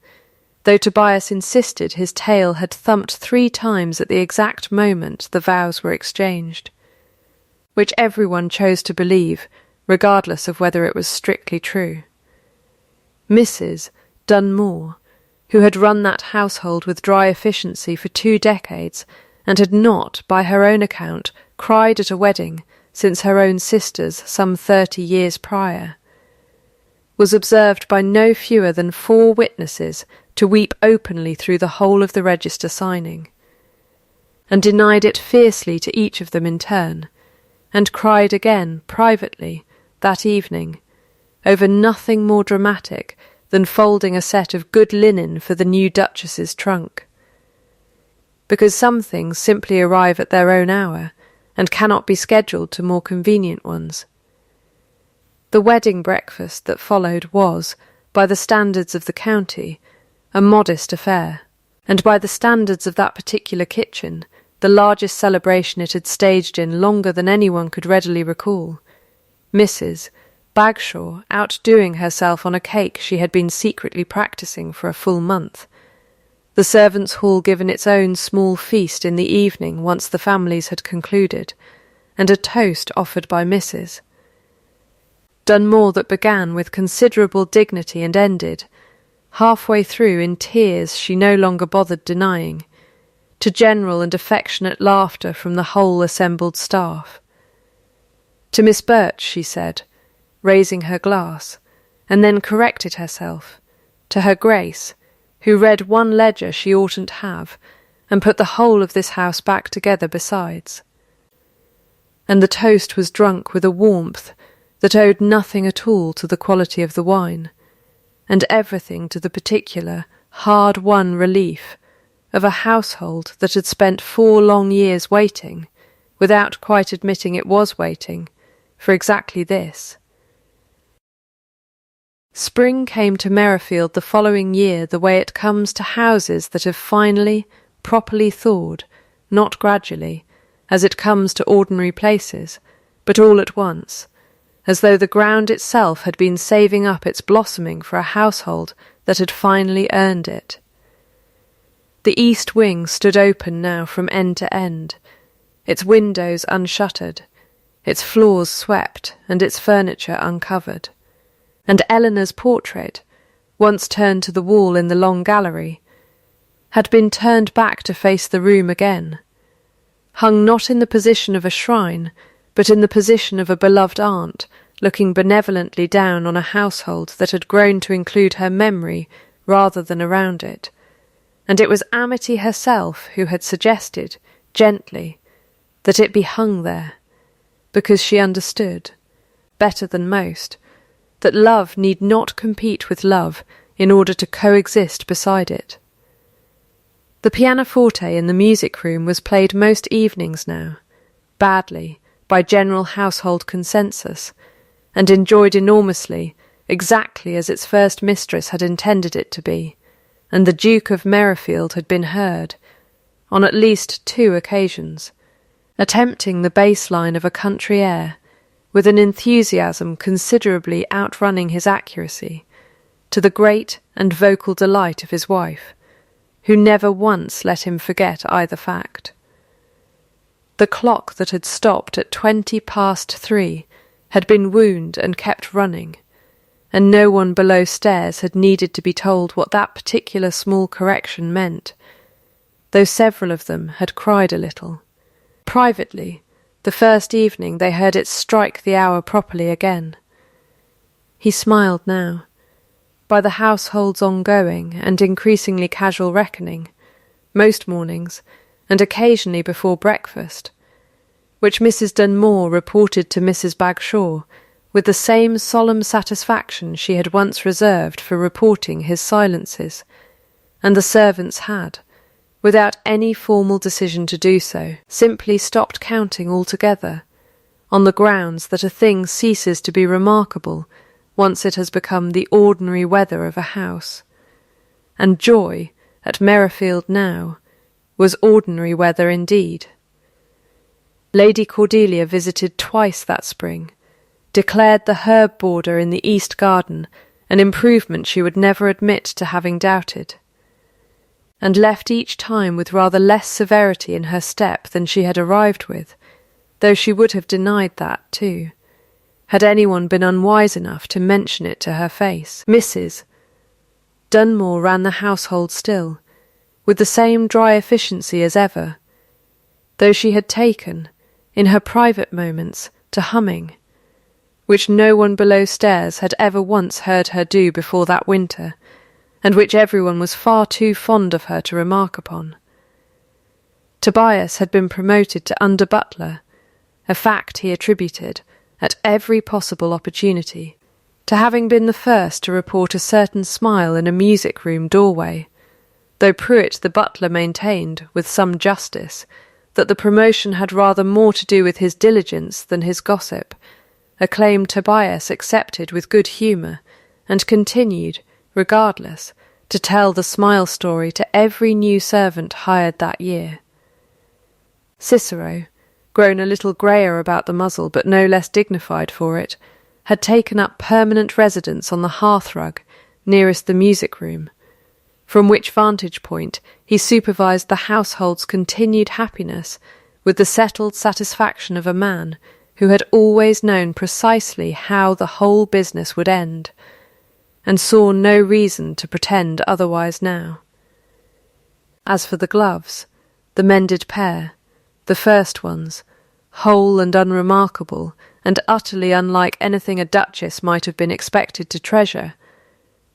though Tobias insisted his tail had thumped 3 times at the exact moment the vows were exchanged, which everyone chose to believe, regardless of whether it was strictly true. Mrs. Dunmore, who had run that household with dry efficiency for 2 decades, and had not, by her own account, cried at a wedding since her own sister's some 30 years prior, was observed by no fewer than 4 witnesses to weep openly through the whole of the register signing, and denied it fiercely to each of them in turn, and cried again, privately, that evening, over nothing more dramatic than folding a set of good linen for the new Duchess's trunk. Because some things simply arrive at their own hour, and cannot be scheduled to more convenient ones. The wedding breakfast that followed was, by the standards of the county, a modest affair, and by the standards of that particular kitchen, the largest celebration it had staged in longer than anyone could readily recall, Mrs. Bagshaw outdoing herself on a cake she had been secretly practising for a full month, the servants' hall given its own small feast in the evening once the families had concluded, and a toast offered by Mrs. Dunmore that began with considerable dignity and ended, halfway through in tears she no longer bothered denying, to general and affectionate laughter from the whole assembled staff. To Miss Birch, she said, raising her glass, and then corrected herself, to her Grace, who read one ledger she oughtn't have, and put the whole of this house back together besides. And the toast was drunk with a warmth that owed nothing at all to the quality of the wine, and everything to the particular, hard-won relief of a household that had spent 4 long years waiting, without quite admitting it was waiting, for exactly this. Spring came to Merrifield the following year the way it comes to houses that have finally, properly thawed, not gradually, as it comes to ordinary places, but all at once, as though the ground itself had been saving up its blossoming for a household that had finally earned it. The east wing stood open now from end to end, its windows unshuttered, its floors swept and its furniture uncovered, and Eleanor's portrait, once turned to the wall in the long gallery, had been turned back to face the room again, hung not in the position of a shrine, but in the position of a beloved aunt, looking benevolently down on a household that had grown to include her memory rather than around it. And it was Amity herself who had suggested, gently, that it be hung there, because she understood, better than most, that love need not compete with love in order to coexist beside it. The pianoforte in the music room was played most evenings now, badly, by general household consensus, and enjoyed enormously, exactly as its first mistress had intended it to be, and the Duke of Merrifield had been heard, on at least 2 occasions, attempting the bass line of a country air, with an enthusiasm considerably outrunning his accuracy, to the great and vocal delight of his wife, who never once let him forget either fact. The clock that had stopped at 3:20 had been wound and kept running, and no one below stairs had needed to be told what that particular small correction meant, though several of them had cried a little. Privately, the first evening they heard it strike the hour properly again. He smiled now. By the household's ongoing and increasingly casual reckoning, most mornings, and occasionally before breakfast, which Mrs. Dunmore reported to Mrs. Bagshaw with the same solemn satisfaction she had once reserved for reporting his silences, and the servants had, without any formal decision to do so, simply stopped counting altogether, on the grounds that a thing ceases to be remarkable once it has become the ordinary weather of a house. And joy, at Merrifield now, was ordinary weather indeed. Lady Cordelia visited twice that spring, declared the herb border in the east garden an improvement she would never admit to having doubted, and left each time with rather less severity in her step than she had arrived with, though she would have denied that too, had anyone been unwise enough to mention it to her face. Mrs. Dunmore ran the household still, with the same dry efficiency as ever, though she had taken, in her private moments, to humming, which no one below stairs had ever once heard her do before that winter, and which everyone was far too fond of her to remark upon. Tobias had been promoted to under-butler, a fact he attributed, at every possible opportunity, to having been the first to report a certain smile in a music-room doorway, though Pruitt the butler maintained, with some justice, that the promotion had rather more to do with his diligence than his gossip, a claim Tobias accepted with good humour, and continued, regardless, to tell the smile story to every new servant hired that year. Cicero, grown a little greyer about the muzzle but no less dignified for it, had taken up permanent residence on the hearthrug nearest the music-room, from which vantage point he supervised the household's continued happiness with the settled satisfaction of a man who had always known precisely how the whole business would end, and saw no reason to pretend otherwise now. As for the gloves, the mended pair, the first ones, whole and unremarkable, and utterly unlike anything a duchess might have been expected to treasure,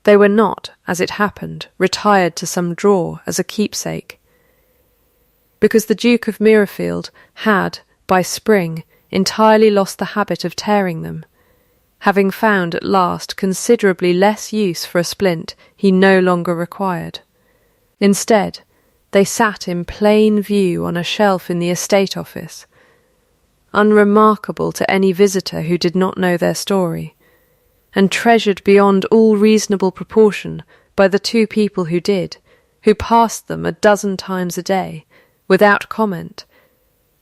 they were not, as it happened, retired to some drawer as a keepsake, because the Duke of Mirrorfield had, by spring, entirely lost the habit of tearing them, having found at last considerably less use for a splint he no longer required. Instead, they sat in plain view on a shelf in the estate office, unremarkable to any visitor who did not know their story, and treasured beyond all reasonable proportion by the two people who did, who passed them 12 times a day, without comment,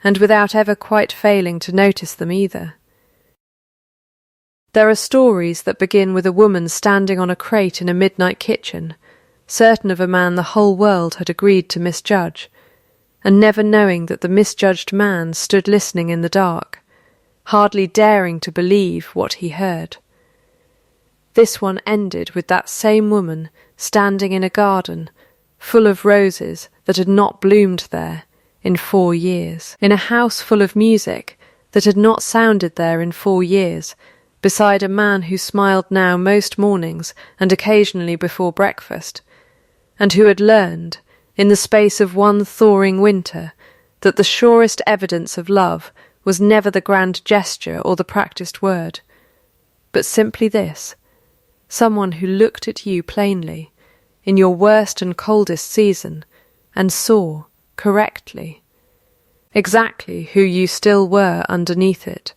and without ever quite failing to notice them either. There are stories that begin with a woman standing on a crate in a midnight kitchen, certain of a man the whole world had agreed to misjudge, and never knowing that the misjudged man stood listening in the dark, hardly daring to believe what he heard. This one ended with that same woman standing in a garden full of roses that had not bloomed there in 4 years, in a house full of music that had not sounded there in 4 years, beside a man who smiled now most mornings and occasionally before breakfast, and who had learned, in the space of 1 thawing winter, that the surest evidence of love was never the grand gesture or the practised word, but simply this: someone who looked at you plainly, in your worst and coldest season, and saw, correctly, exactly who you still were underneath it,